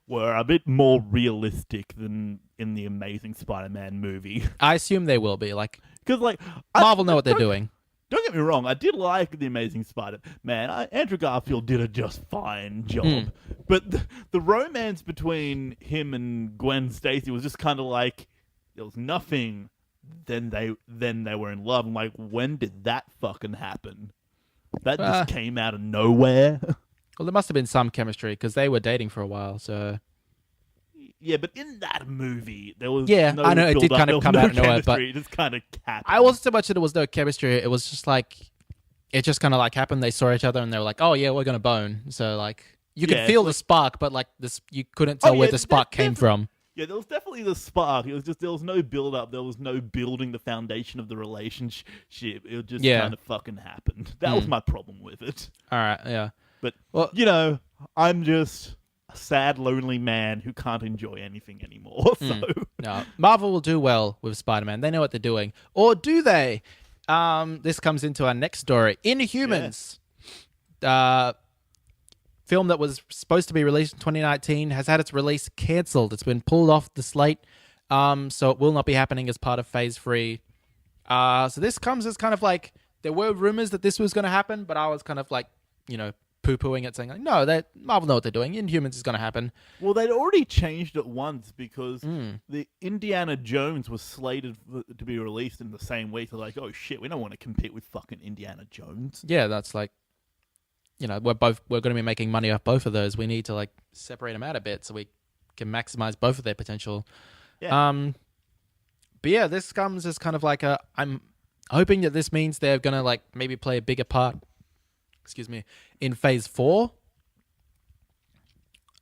were a bit more realistic than in the Amazing Spider-Man movie. I assume they will be, like, because like Marvel know what they're doing. Don't get me wrong, I did like the Amazing Spider-Man. Andrew Garfield did a just fine job, but the romance between him and Gwen Stacy was just kind of like there was nothing. Then they were in love. I'm like, when did that fucking happen? That just came out of nowhere. Well, there must have been some chemistry because they were dating for a while. So yeah, but in that movie, there was I know it did build-up, kind of come out of nowhere, but it just kind of happened. I wasn't so much that it was no chemistry. It was just like it just kind of like happened. They saw each other and they were like, "Oh yeah, we're gonna bone." So like you could feel the spark, but like this, you couldn't tell where the spark came from. Yeah, there was definitely the spark. It was just there was no build up. There was no building the foundation of the relationship. It just kind of fucking happened. That was my problem with it. All right, yeah. But well, you know, I'm just a sad, lonely man who can't enjoy anything anymore. So no, Marvel will do well with Spider-Man. They know what they're doing, or do they? This comes into our next story. Inhumans. Film that was supposed to be released in 2019 has had its release cancelled. It's been pulled off the slate, so it will not be happening as part of Phase 3. So this comes as kind of like, there were rumors that this was going to happen, but I was kind of like, you know, poo-pooing it, saying like, no, Marvel know what they're doing. Inhumans is going to happen. Well, they'd already changed it once because the Indiana Jones was slated to be released in the same week. So like, oh shit, we don't want to compete with fucking Indiana Jones. Yeah, that's like, you know, we're going to be making money off both of those. We need to like separate them out a bit so we can maximize both of their potential. Yeah. But yeah, this comes as kind of like I'm hoping that this means they're going to like maybe play a bigger part, in Phase 4.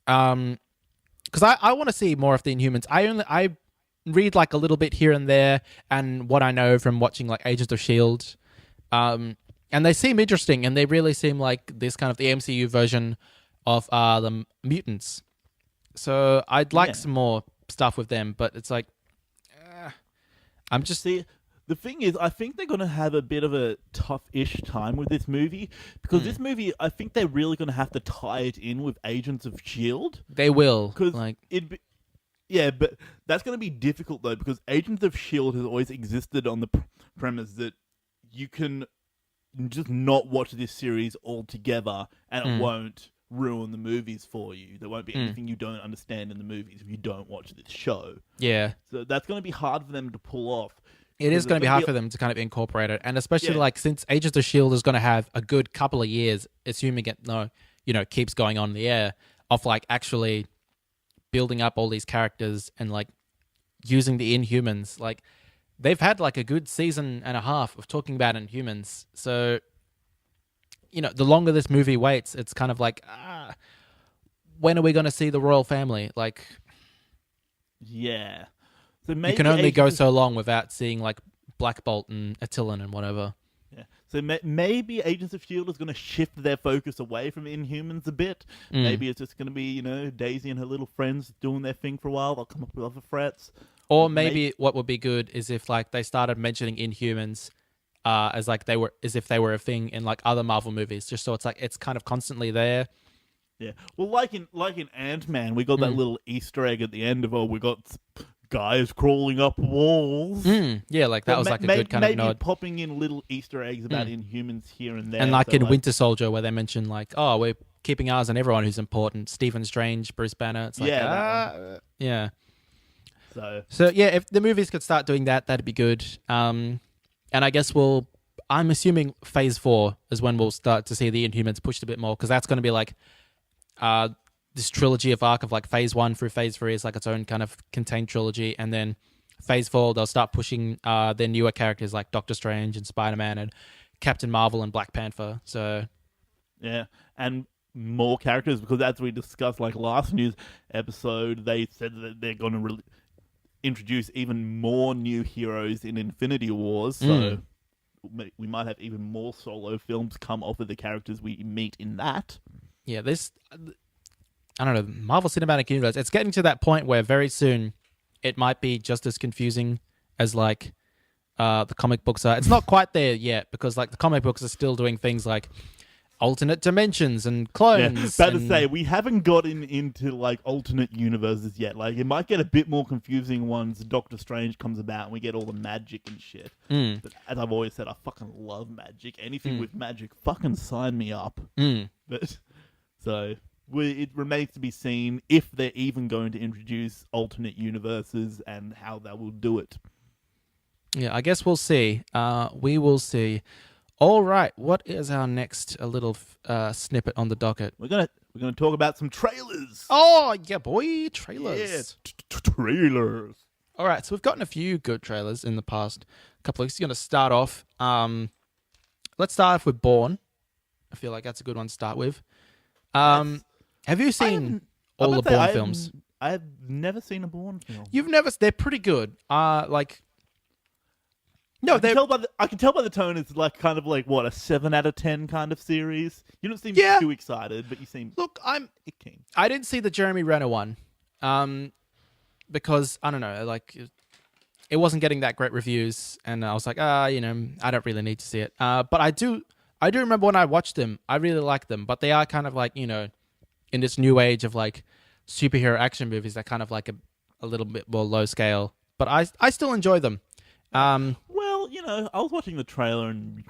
Because I want to see more of the Inhumans. I read like a little bit here and there, and what I know from watching like Agents of S.H.I.E.L.D. And they seem interesting, and they really seem like this kind of the MCU version of the mutants. So I'd like some more stuff with them, but it's like, I'm just... The thing is, I think they're going to have a bit of a tough-ish time with this movie, because this movie, I think they're really going to have to tie it in with Agents of S.H.I.E.L.D. They will. Because but that's going to be difficult, though, because Agents of S.H.I.E.L.D. has always existed on the premise that you can just not watch this series altogether, and it won't ruin the movies for you. There won't be anything you don't understand in the movies if you don't watch this show. Yeah. So that's going to be hard for them to pull off. It is going to be hard for them to kind of incorporate it. And especially like since Agents of S.H.I.E.L.D. is going to have a good couple of years, assuming it keeps going on in the air, of like actually building up all these characters and like using the Inhumans. Like they've had like a good season and a half of talking about Inhumans. So, the longer this movie waits, it's kind of like, when are we going to see the royal family? Like, yeah. So maybe you can only go so long without seeing like Black Bolt and Attilan and whatever. Yeah. So maybe Agents of S.H.I.E.L.D. is going to shift their focus away from Inhumans a bit. Maybe it's just going to be, Daisy and her little friends doing their thing for a while. They'll come up with other threats. Or maybe what would be good is if like they started mentioning Inhumans as if they were a thing in like other Marvel movies, just so it's like it's kind of constantly there. Yeah. Well, like in Ant-Man, we got that little Easter egg at the end of we got guys crawling up walls. Yeah, like that was like a good kind of nod. Maybe popping in little Easter eggs about Inhumans here and there. And like in Winter Soldier, where they mention like, oh, we're keeping eyes on everyone who's important. Stephen Strange, Bruce Banner. It's like, yeah. So yeah, if the movies could start doing that, that'd be good. And I guess I'm assuming Phase 4 is when we'll start to see the Inhumans pushed a bit more, because that's going to be like this trilogy of arc of like Phase 1 through Phase 3 is like its own kind of contained trilogy, and then Phase 4 they'll start pushing their newer characters like Doctor Strange and Spider-Man and Captain Marvel and Black Panther. So yeah, and more characters, because as we discussed like last news episode, they said that they're going to introduce even more new heroes in Infinity Wars, so we might have even more solo films come off of the characters we meet in that. Yeah, I don't know, Marvel Cinematic Universe, it's getting to that point where very soon it might be just as confusing as like the comic books are. It's not quite there yet, because like the comic books are still doing things like alternate dimensions and clones. Yeah, to say, we haven't gotten into like alternate universes yet. Like it might get a bit more confusing once Doctor Strange comes about and we get all the magic and shit. But as I've always said, I fucking love magic. Anything with magic, fucking sign me up. But so it remains to be seen if they're even going to introduce alternate universes and how they will do it. Yeah, I guess we'll see. We will see. All right, what is our next little snippet on the docket? We're gonna talk about some trailers. Oh yeah, boy, trailers. Yeah, trailers. All right, so we've gotten a few good trailers in the past couple of weeks. You're gonna start off. Let's start off with Bourne. I feel like that's a good one to start with. Have you seen all the Bourne films? I've never seen a Bourne film. You've never? They're pretty good. No, I can tell by the tone it's like kind of like what, a 7 out of 10 kind of series. You don't seem too excited, but you seem keen. I didn't see the Jeremy Renner one, because I don't know, like it wasn't getting that great reviews, and I was like, I don't really need to see it. But I do remember when I watched them, I really liked them, but they are kind of like in this new age of like superhero action movies, they're kind of like a little bit more low scale, but I still enjoy them. Well, I was watching the trailer and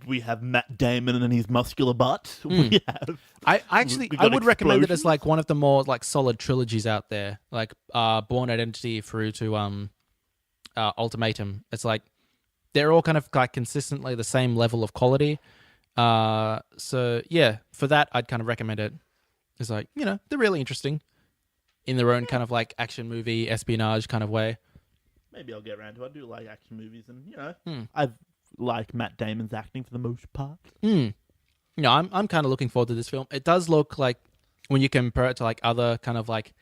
we have Matt Damon and his muscular butt. We have. I would recommend it as like one of the more like solid trilogies out there, like Bourne Identity through to Ultimatum. It's like they're all kind of like consistently the same level of quality. So yeah, for that I'd kind of recommend it. It's like they're really interesting in their own kind of like action movie espionage kind of way. Maybe I'll get around to it. I do like action movies, and I like Matt Damon's acting for the most part. I'm kind of looking forward to this film. It does look like, when you compare it to like other kind of like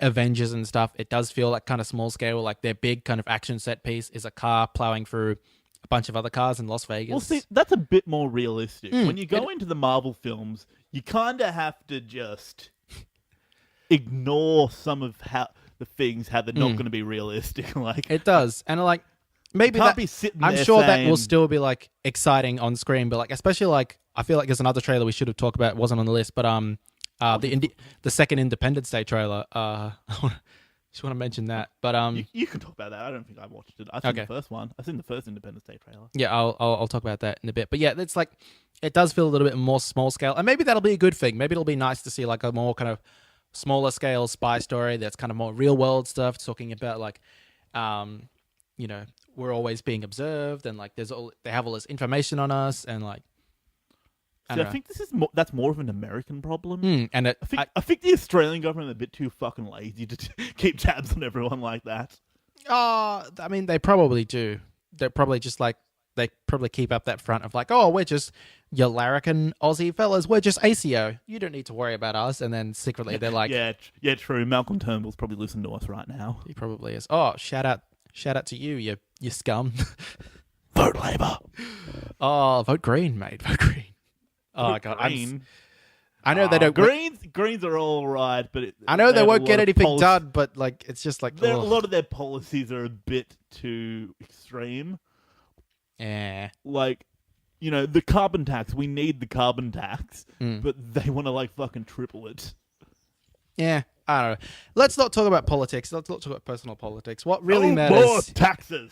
Avengers and stuff, it does feel like kind of small scale. Like their big kind of action set piece is a car plowing through a bunch of other cars in Las Vegas. Well, see, that's a bit more realistic. When you go into the Marvel films, you kind of have to just ignore some of how they're not going to be realistic. Like it does, and like maybe that I'm sure that will still be like exciting on screen, but like especially like I feel like there's another trailer we should have talked about. It wasn't on the list, but the second Independence Day trailer. Just want to mention that. But you can talk about that. I don't think I watched it. I've seen the first one. I've seen the first Independence Day trailer. Yeah, I'll talk about that in a bit. But yeah, it's like it does feel a little bit more small scale, and maybe that'll be a good thing. Maybe it'll be nice to see like a more kind of smaller scale spy story that's kind of more real world stuff, talking about like, you know, we're always being observed, and like they have all this information on us, and like. I think this is that's more of an American problem. And I think the Australian government are a bit too fucking lazy to keep tabs on everyone like that. I mean, they probably do. They're probably just like they probably keep up that front of like, oh, we're just your larrikin Aussie fellas. We're just ACO. You don't need to worry about us. And then secretly they're like, yeah, true. Malcolm Turnbull's probably listening to us right now. He probably is. Oh, shout out to you scum. Vote Labour. Oh, vote Green, mate. Vote Green. Oh God, Green. I know they don't. Greens are all right, but I know they won't get anything done. But like, it's just like a lot of their policies are a bit too extreme. Yeah, like, you know, the carbon tax. We need the carbon tax, but they want to like fucking triple it. Yeah, I don't know. Let's not talk about politics. Let's not talk about personal politics. What really matters? More taxes.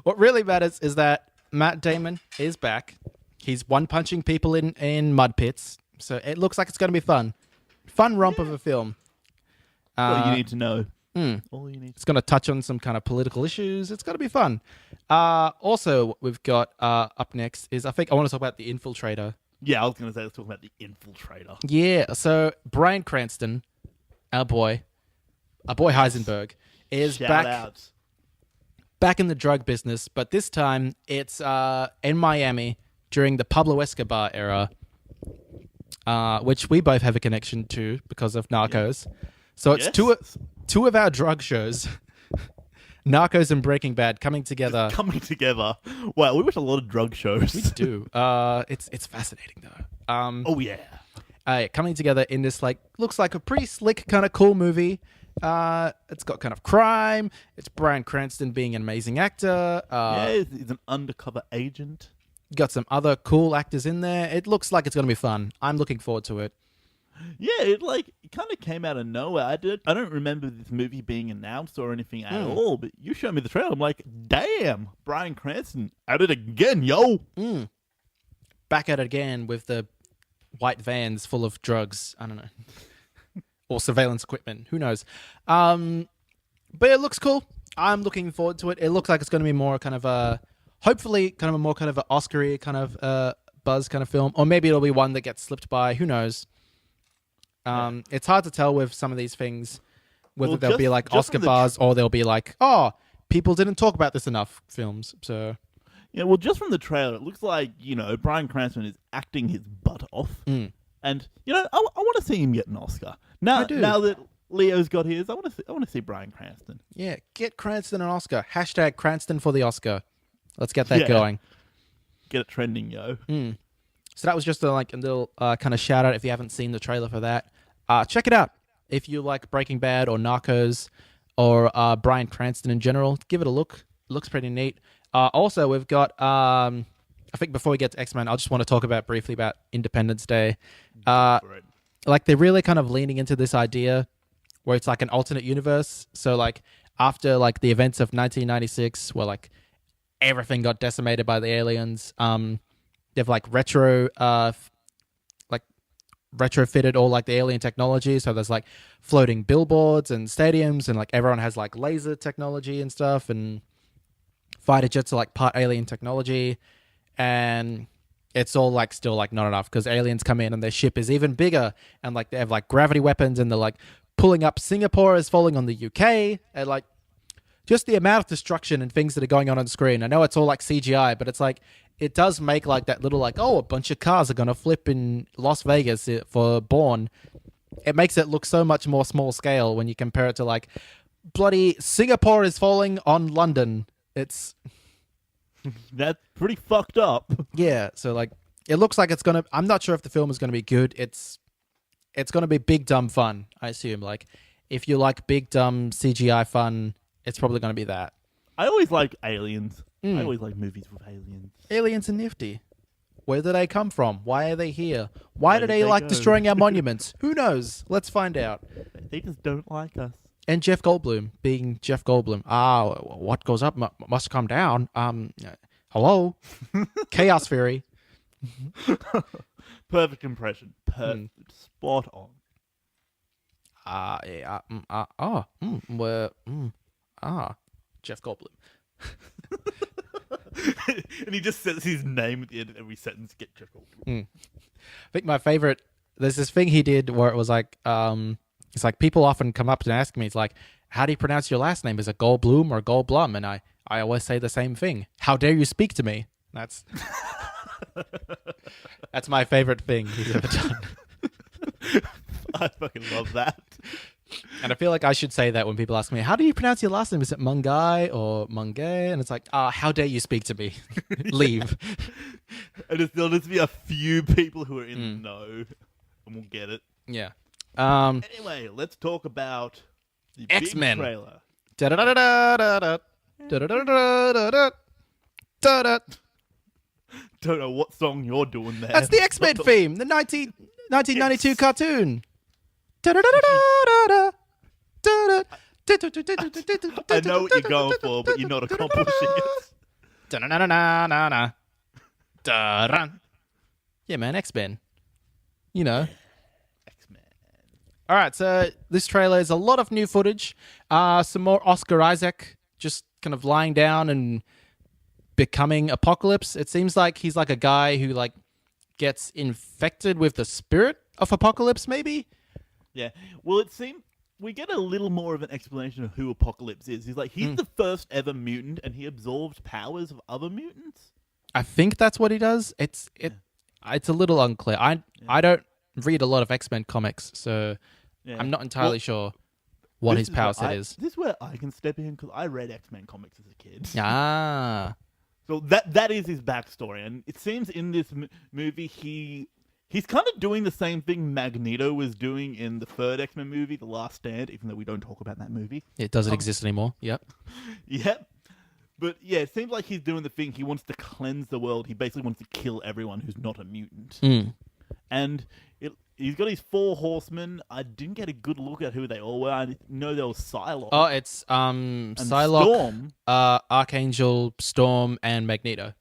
What really matters is that Matt Damon is back. He's one-punching people in mud pits, so it looks like it's going to be fun. Fun romp of a film. All you need to know. All you need. It's going to touch on some kind of political issues. It's going to be fun. Also, what we've got up next is, I want to talk about The Infiltrator. Yeah, I was going to say, let's talk about The Infiltrator. Yeah, so Bryan Cranston, our boy Heisenberg, is back in the drug business, but this time it's in Miami during the Pablo Escobar era, which we both have a connection to because of Narcos. Yeah. So it's two of our drug shows, Narcos and Breaking Bad, coming together. Wow, we watch a lot of drug shows. We do. It's fascinating though. Oh yeah. Coming together in this like looks like a pretty slick kind of cool movie. It's got kind of crime. It's Bryan Cranston being an amazing actor. He's an undercover agent. Got some other cool actors in there. It looks like it's going to be fun. I'm looking forward to it. Yeah, it kind of came out of nowhere. I don't remember this movie being announced or anything at all, but you showed me the trailer. I'm like, damn, Bryan Cranston at it again, yo. Back at it again with the white vans full of drugs. I don't know. Or surveillance equipment. Who knows? But it looks cool. I'm looking forward to it. It looks like it's going to be more kind of a... Hopefully, kind of a more kind of an Oscar-y kind of buzz kind of film. Or maybe it'll be one that gets slipped by. Who knows? It's hard to tell with some of these things, whether they'll be like Oscar buzz or they'll be like, oh, people didn't talk about this enough films. So, yeah, well, just from the trailer, it looks like, you know, Bryan Cranston is acting his butt off. And, you know, I want to see him get an Oscar. Now that Leo's got his, I want to see Bryan Cranston. Yeah, get Cranston an Oscar. Hashtag Cranston for the Oscar. Let's get that going. Get it trending, yo. So that was just a little kind of shout out if you haven't seen the trailer for that. Check it out. If you like Breaking Bad or Narcos or Bryan Cranston in general, give it a look. It looks pretty neat. Also, we've got, I think before we get to X-Men, I just want to talk briefly about Independence Day. Like they're really kind of leaning into this idea where it's like an alternate universe. So like after like the events of 1996 where like everything got decimated by the aliens, they've like retrofitted all like the alien technology. So there's like floating billboards and stadiums and like everyone has like laser technology and stuff, and fighter jets are like part alien technology, and it's all like still like not enough because aliens come in and their ship is even bigger and like they have like gravity weapons and they're like pulling up Singapore is falling on the UK, and like just the amount of destruction and things that are going on the screen. I know it's all like CGI, but it's like it does make like that little like, oh, a bunch of cars are going to flip in Las Vegas for Bourne. It makes it look so much more small scale when you compare it to like bloody Singapore is falling on London. It's that's pretty fucked up. Yeah, so like it looks like it's gonna. I'm not sure if the film is gonna be good. It's gonna be big dumb fun, I assume. Like if you like big dumb CGI fun, it's probably gonna be that. I always like aliens. I always like movies with aliens. Aliens are nifty. Where do they come from? Why are they here? Why do they like destroying our monuments? Who knows? Let's find out. They just don't like us. And Jeff Goldblum being Jeff Goldblum. What goes up must come down. Hello? Chaos Fury. Perfect impression. Perfect. Spot on. Jeff Goldblum. And he just says his name at the end of every sentence. Get Jeff Goldblum. I think my favorite, there's this thing he did where it was like, it's like people often come up and ask me, it's like, how do you pronounce your last name? Is it Goldblum or Goldblum? And I always say the same thing. How dare you speak to me? That's that's my favorite thing he's ever done. I fucking love that. And I feel like I should say that when people ask me, how do you pronounce your last name? Is it Mungai or Mungay? And it's like, how dare you speak to me? Leave. And there'll just be a few people who are in the know and we'll get it. Yeah. Anyway, let's talk about the X-Men big trailer. Don't know what song you're doing there. That's the X-Men theme, the 1992 cartoon. I know what you're going for, but you're not accomplishing it. Yeah, man, X-Men. You know. X-Men. All right, so this trailer is a lot of new footage. Some more Oscar Isaac just kind of lying down and becoming Apocalypse. It seems like he's like a guy who like gets infected with the spirit of Apocalypse, maybe? Yeah. Well, it seems we get a little more of an explanation of who Apocalypse is. He's like, he's the first ever mutant, and he absorbed powers of other mutants. I think that's what he does. It's a little unclear. I don't read a lot of X-Men comics, so I'm not entirely sure what his power set is. This is where I can step in, because I read X-Men comics as a kid. Ah. So that is his backstory, and it seems in this movie he's kind of doing the same thing Magneto was doing in the third X-Men movie, The Last Stand, even though we don't talk about that movie. It doesn't exist anymore. Yep. Yep. But yeah, it seems like he's doing the thing. He wants to cleanse the world. He basically wants to kill everyone who's not a mutant. And he's got his 4 horsemen. I didn't get a good look at who they all were. I know there was Psylocke. Oh, it's Psylocke, Storm. Archangel, Storm, and Magneto.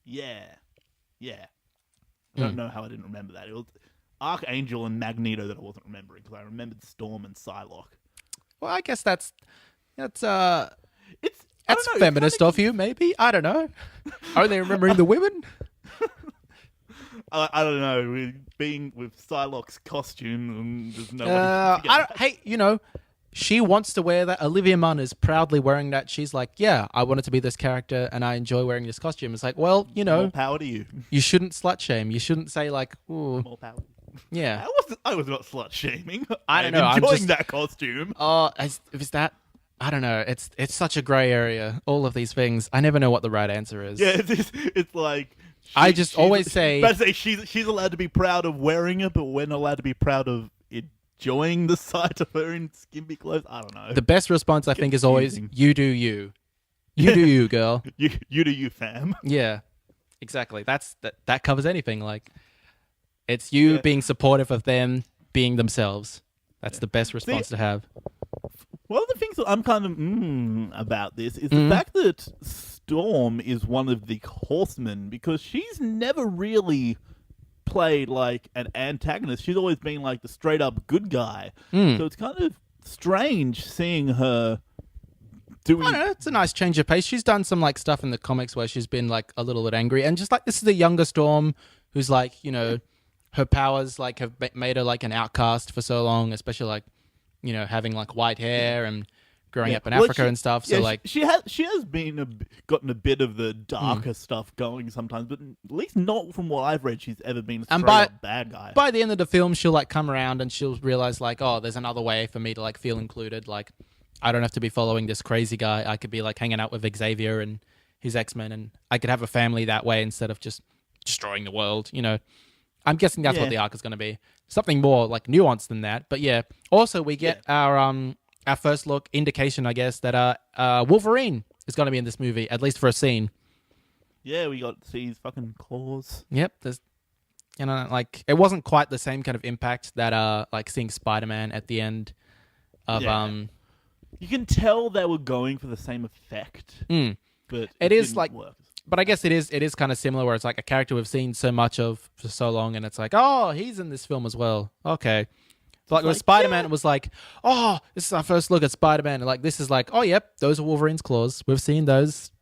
Yeah. I don't know how I didn't remember that. It was Archangel and Magneto that I wasn't remembering, because I remembered Storm and Psylocke. Well, I guess that's It's feminist of you, maybe. I don't know. Only remembering the women. I don't know. Being with Psylocke's costume, there's no. Hey, she wants to wear that. Olivia Munn is proudly wearing that. She's like, yeah, I wanted to be this character, and I enjoy wearing this costume. It's like, well, more power to you. You shouldn't slut shame. You shouldn't say like, ooh, More power. Yeah, I was not slut shaming. I don't know. I'm enjoying I'm just, that costume. Oh, is that? I don't know. It's such a gray area. All of these things. I never know what the right answer is. Yeah, it's like. I just always say. But say she's allowed to be proud of wearing it, but we're not allowed to be proud of enjoying the sight of her in skimpy clothes. I don't know. The best response I think is always, "You do you, you do you, girl. You do you, fam." Yeah, exactly. That covers anything. Like, it's you being supportive of them being themselves. That's the best response to have. One of the things that I'm kind of about this is the fact that Storm is one of the horsemen, because she's never really played like an antagonist. She's always been like the straight up good guy. So it's kind of strange seeing her doing. I don't know, it's a nice change of pace. She's done some like stuff in the comics where she's been like a little bit angry, and just like this is a younger Storm who's like, her powers like have made her like an outcast for so long, especially like having like white hair and growing up in Africa and stuff. So like she has been gotten a bit of the darker stuff going sometimes, but at least not from what I've read. She's ever been a straight up bad guy. By the end of the film, she'll like come around and she'll realize like, oh, there's another way for me to like feel included. Like, I don't have to be following this crazy guy. I could be like hanging out with Xavier and his X-Men, and I could have a family that way instead of just destroying the world. I'm guessing that's what the arc is going to be. Something more like nuanced than that. But yeah. Also, we get our first look indication, I guess, that Wolverine is going to be in this movie, at least for a scene. Yeah, we got to see his fucking claws. Yep. There's, like it wasn't quite the same kind of impact that like seeing Spider-Man at the end of You can tell they were going for the same effect, but it is didn't like. work. But I guess it is kind of similar, where it's like a character we've seen so much of for so long, and it's like, oh, he's in this film as well. Okay. But like with Spider-Man, it was like, oh, this is our first look at Spider-Man. And like this is like, oh, yep, those are Wolverine's claws. We've seen those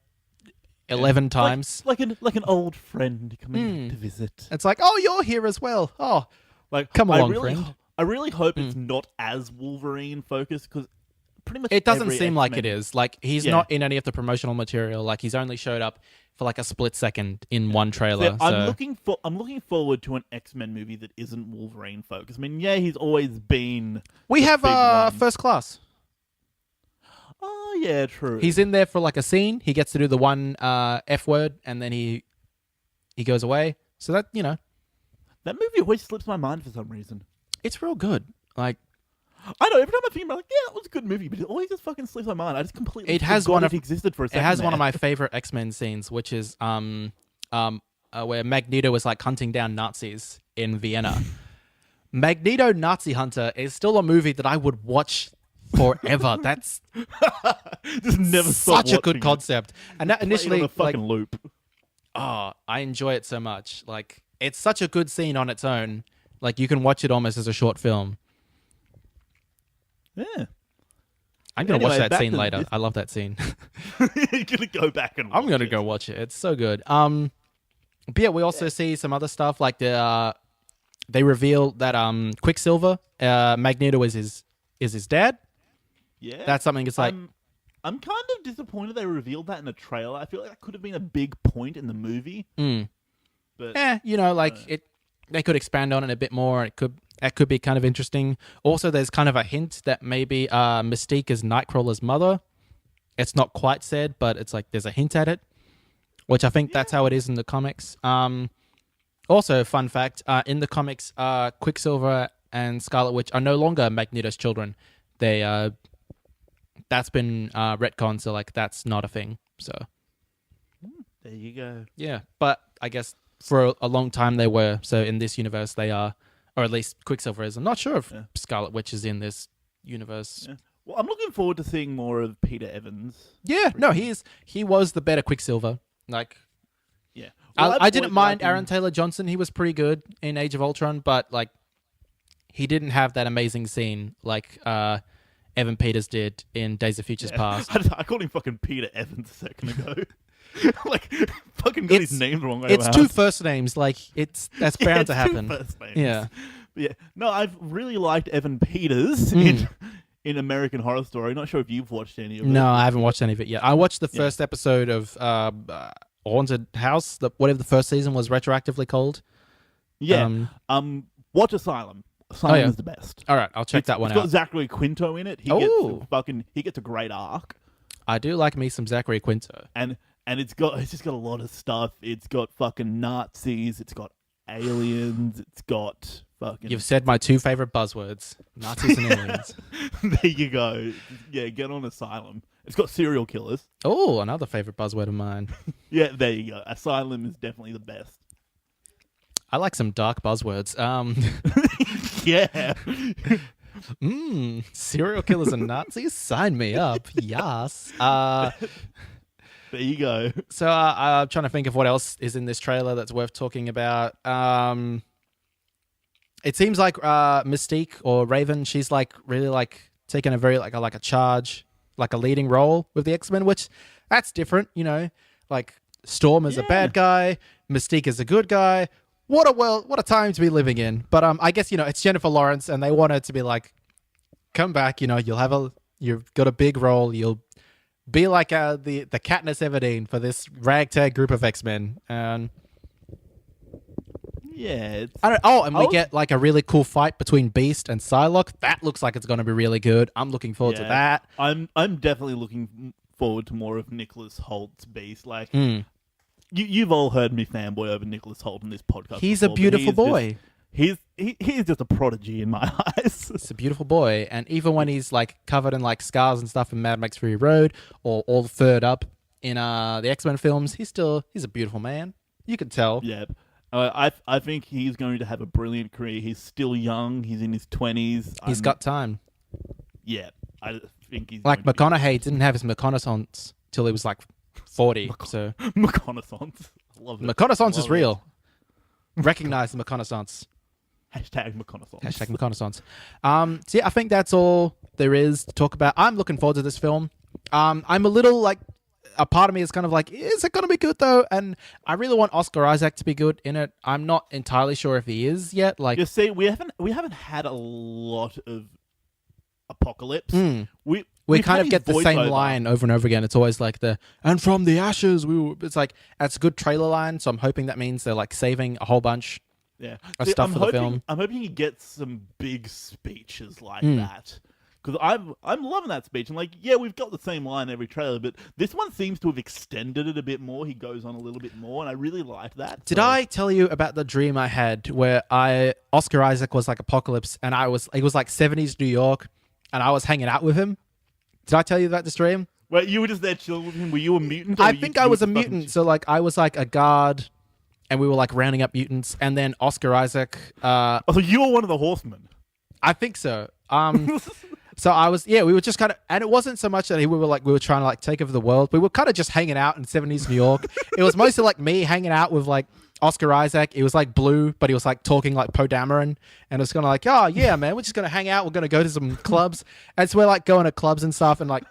11 times. Like an old friend coming to visit. It's like, oh, you're here as well. Oh, like come along, friend. I really hope it's not as Wolverine focused, because pretty much it doesn't every seem like it X-Men is. Like he's not in any of the promotional material. Like he's only showed up for like a split second in one trailer. So I'm looking forward to an X-Men movie that isn't Wolverine focused. I mean, yeah, he's always been. We have First Class. Oh yeah, true. He's in there for like a scene. He gets to do the one F word, and then he goes away. So that that movie always slips my mind for some reason. It's real good. Like I know every time I think about it, like, yeah, that was a good movie, but it always just fucking slips my mind. I just completely it existed for a second. It has one of my favorite X-Men scenes, which is where Magneto was like hunting down Nazis in Vienna. Magneto Nazi Hunter is still a movie that I would watch forever. That's just never such a good concept. And that initially on a fucking loop. Oh, I enjoy it so much. Like it's such a good scene on its own. Like you can watch it almost as a short film. Yeah. I'm going to watch that scene later. I love that scene. You're going to go back and watch I'm going to go watch it. It's so good. But yeah, we also see some other stuff like they reveal that Quicksilver, Magneto is his dad. Yeah. That's something it's like I'm kind of disappointed they revealed that in a trailer. I feel like that could have been a big point in the movie. But they could expand on it a bit more. That could be kind of interesting. Also, there's kind of a hint that maybe Mystique is Nightcrawler's mother. It's not quite said, but it's like there's a hint at it, which I think that's how it is in the comics. Also, fun fact, in the comics, Quicksilver and Scarlet Witch are no longer Magneto's children. That's been retconned, so like that's not a thing. So there you go. Yeah, but I guess for a long time they were. So in this universe they are, or at least Quicksilver is. I'm not sure if Scarlet Witch is in this universe. Yeah. Well, I'm looking forward to seeing more of Peter Evans. Yeah, no, he was the better Quicksilver. Like, yeah, well, I didn't mind Aaron Taylor Johnson. He was pretty good in Age of Ultron, but like, he didn't have that amazing scene like Evan Peters did in Days of Futures Past. I called him fucking Peter Evans a second ago. Like, fucking got his name wrong. It's two first names. Like, that's bound to happen. Two first names. Yeah. Yeah. No, I've really liked Evan Peters in American Horror Story. Not sure if you've watched any of it. No, I haven't watched any of it yet. I watched the first episode of Haunted House, whatever the first season was retroactively called. Yeah. Watch Asylum. Asylum is the best. All right, I'll check that one out. It's got Zachary Quinto in it. He gets a great arc. I do like me some Zachary Quinto. And it's just got a lot of stuff. It's got fucking Nazis. It's got aliens. It's got fucking. You've said my two favorite buzzwords: Nazis and aliens. There you go. Yeah, get on Asylum. It's got serial killers. Oh, another favorite buzzword of mine. Yeah, there you go. Asylum is definitely the best. I like some dark buzzwords. Yeah. Serial killers and Nazis? Sign me up. Yes. There you go. So I'm trying to think of what else is in this trailer that's worth talking about. It seems like Mystique or Raven, she's like really like taking a very like a charge, like a leading role with the X-Men, which that's different, you know. Like Storm is a bad guy, Mystique is a good guy. What a world, what a time to be living in. But I guess, you know, it's Jennifer Lawrence and they want her to be like, come back, you know, you've got a big role, you'll be like the Katniss Everdeen for this ragtag group of X-Men. And yeah, we get like a really cool fight between Beast and Psylocke. That looks like it's going to be really good. I'm looking forward to that. I'm definitely looking forward to more of Nicholas Holt's Beast. Like you've all heard me fanboy over Nicholas Holt in this podcast. He's a beautiful boy. He's just a prodigy in my eyes. He's a beautiful boy, and even when he's like covered in like scars and stuff in Mad Max Fury Road, or all furred up in the X-Men films, he's a beautiful man. You can tell. Yeah, I think he's going to have a brilliant career. He's still young. He's in his 20s. He's got time. Yeah, I think he's Like going to be- McConaughey didn't have his reconnaissance till he was like 40. So reconnaissance. I love it. reconnaissance is Love it. real. Recognize the reconnaissance. Hashtag reconnaissance. Hashtag reconnaissance. So yeah, I think that's all there is to talk about. I'm looking forward to this film. I'm a little like, a part of me is kind of like, is it going to be good though? And I really want Oscar Isaac to be good in it. I'm not entirely sure if he is yet. Like, You see, we haven't had a lot of apocalypse. We kind of get the same line over and over again. It's always like and from the ashes we will. It's like, that's a good trailer line. So I'm hoping that means they're like saving a whole bunch of stuff for the film. I'm hoping he gets some big speeches like that. Because I'm loving that speech. And like, yeah, we've got the same line every trailer, but this one seems to have extended it a bit more. He goes on a little bit more, and I really like that. Did I tell you about the dream I had where Oscar Isaac was like Apocalypse, and it was like 70s New York, and I was hanging out with him? Did I tell you about this dream? Wait, you were just there chilling with him? Were you a mutant? Or I think I was a mutant. So like, I was like a guard, and we were like rounding up mutants, and then Oscar Isaac. Oh, so you were one of the horsemen. I think so. So I was, we were just kind of, and it wasn't so much that we were trying to like take over the world. We were kind of just hanging out in 70s New York. It was mostly like me hanging out with like Oscar Isaac. It was like blue, but he was like talking like Poe Dameron, and it's kind of like, oh yeah, man, we're just gonna hang out. We're gonna go to some clubs, and so we're like going to clubs and stuff, and like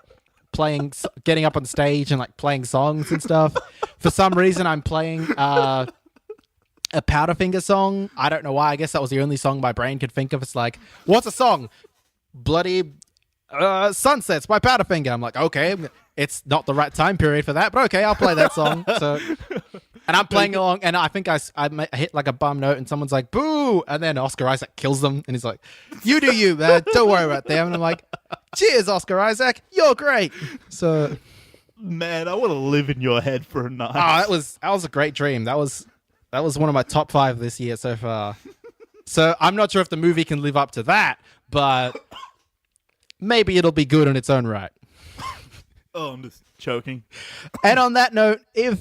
getting up on stage and like playing songs and stuff. For some reason, I'm playing a Powderfinger song. I don't know why. I guess that was the only song my brain could think of. It's like, what's a song? Bloody Sunsets by Powderfinger. I'm like, okay, it's not the right time period for that, but okay, I'll play that song. So, and I'm playing along, and I think I hit like a bum note, and someone's like, boo, and then Oscar Isaac kills them, and he's like, you do you, man, don't worry about them. And I'm like, cheers, Oscar Isaac, you're great. So, man, I want to live in your head for a night. Oh, that was a great dream. That was one of my top 5 this year so far. So I'm not sure if the movie can live up to that, but maybe it'll be good in its own right. Oh, I'm just choking. And on that note, if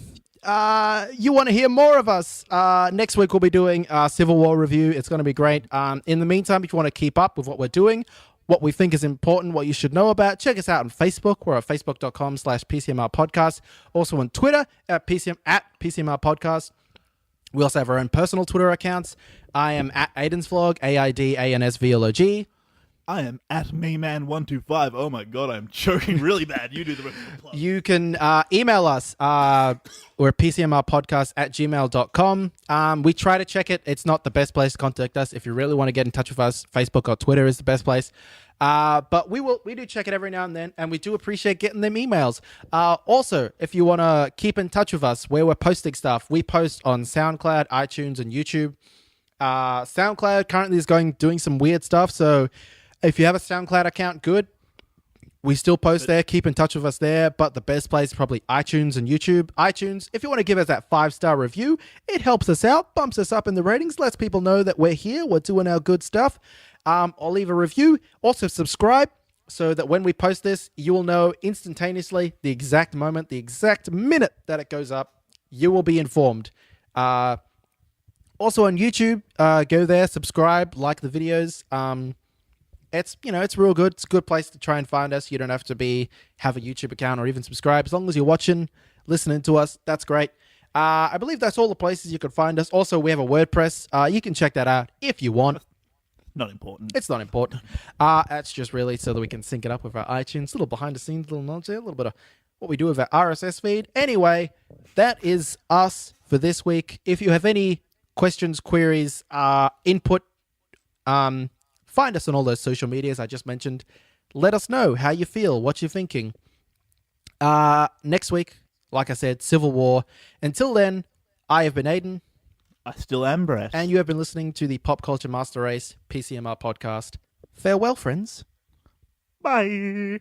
you want to hear more of us, next week we'll be doing a Civil War review. It's going to be great. In the meantime, if you want to keep up with what we're doing, what we think is important, what you should know about, check us out on Facebook. We're at facebook.com/PCMR podcast. Also on Twitter at PCMR podcast. We also have our own personal Twitter accounts. I am at Aiden's Vlog, AIDANSVLOG. I am at MeMan125. Oh my god, I'm choking really bad. You do the rest of the plug. You can email us. We're at PCMRpodcast@gmail.com. We try to check it. It's not the best place to contact us. If you really want to get in touch with us, Facebook or Twitter is the best place. But we do check it every now and then, and we do appreciate getting them emails. Also, if you want to keep in touch with us, where we're posting stuff, we post on SoundCloud, iTunes, and YouTube. SoundCloud currently is doing some weird stuff, so if you have a SoundCloud account, good. We still post there. Keep in touch with us there. But the best place is probably iTunes and YouTube. iTunes, if you want to give us that 5-star review, it helps us out, bumps us up in the ratings, lets people know that we're here, we're doing our good stuff. I'll leave a review. Also, subscribe so that when we post this, you will know instantaneously the exact moment, the exact minute that it goes up. You will be informed. Also on YouTube, go there, subscribe, like the videos. It's real good. It's a good place to try and find us. You don't have to have a YouTube account or even subscribe. As long as you're watching, listening to us, that's great. I believe that's all the places you can find us. Also, we have a WordPress. You can check that out if you want. Not important. It's not important. That's just really so that we can sync it up with our iTunes. A little behind the scenes, little knowledge there, a little bit of what we do with our RSS feed. Anyway, that is us for this week. If you have any questions, queries, input, find us on all those social medias I just mentioned. Let us know how you feel, what you're thinking. Next week, like I said, Civil War. Until then, I have been Aiden. I still am Brett. And you have been listening to the Pop Culture Master Race PCMR podcast. Farewell, friends. Bye.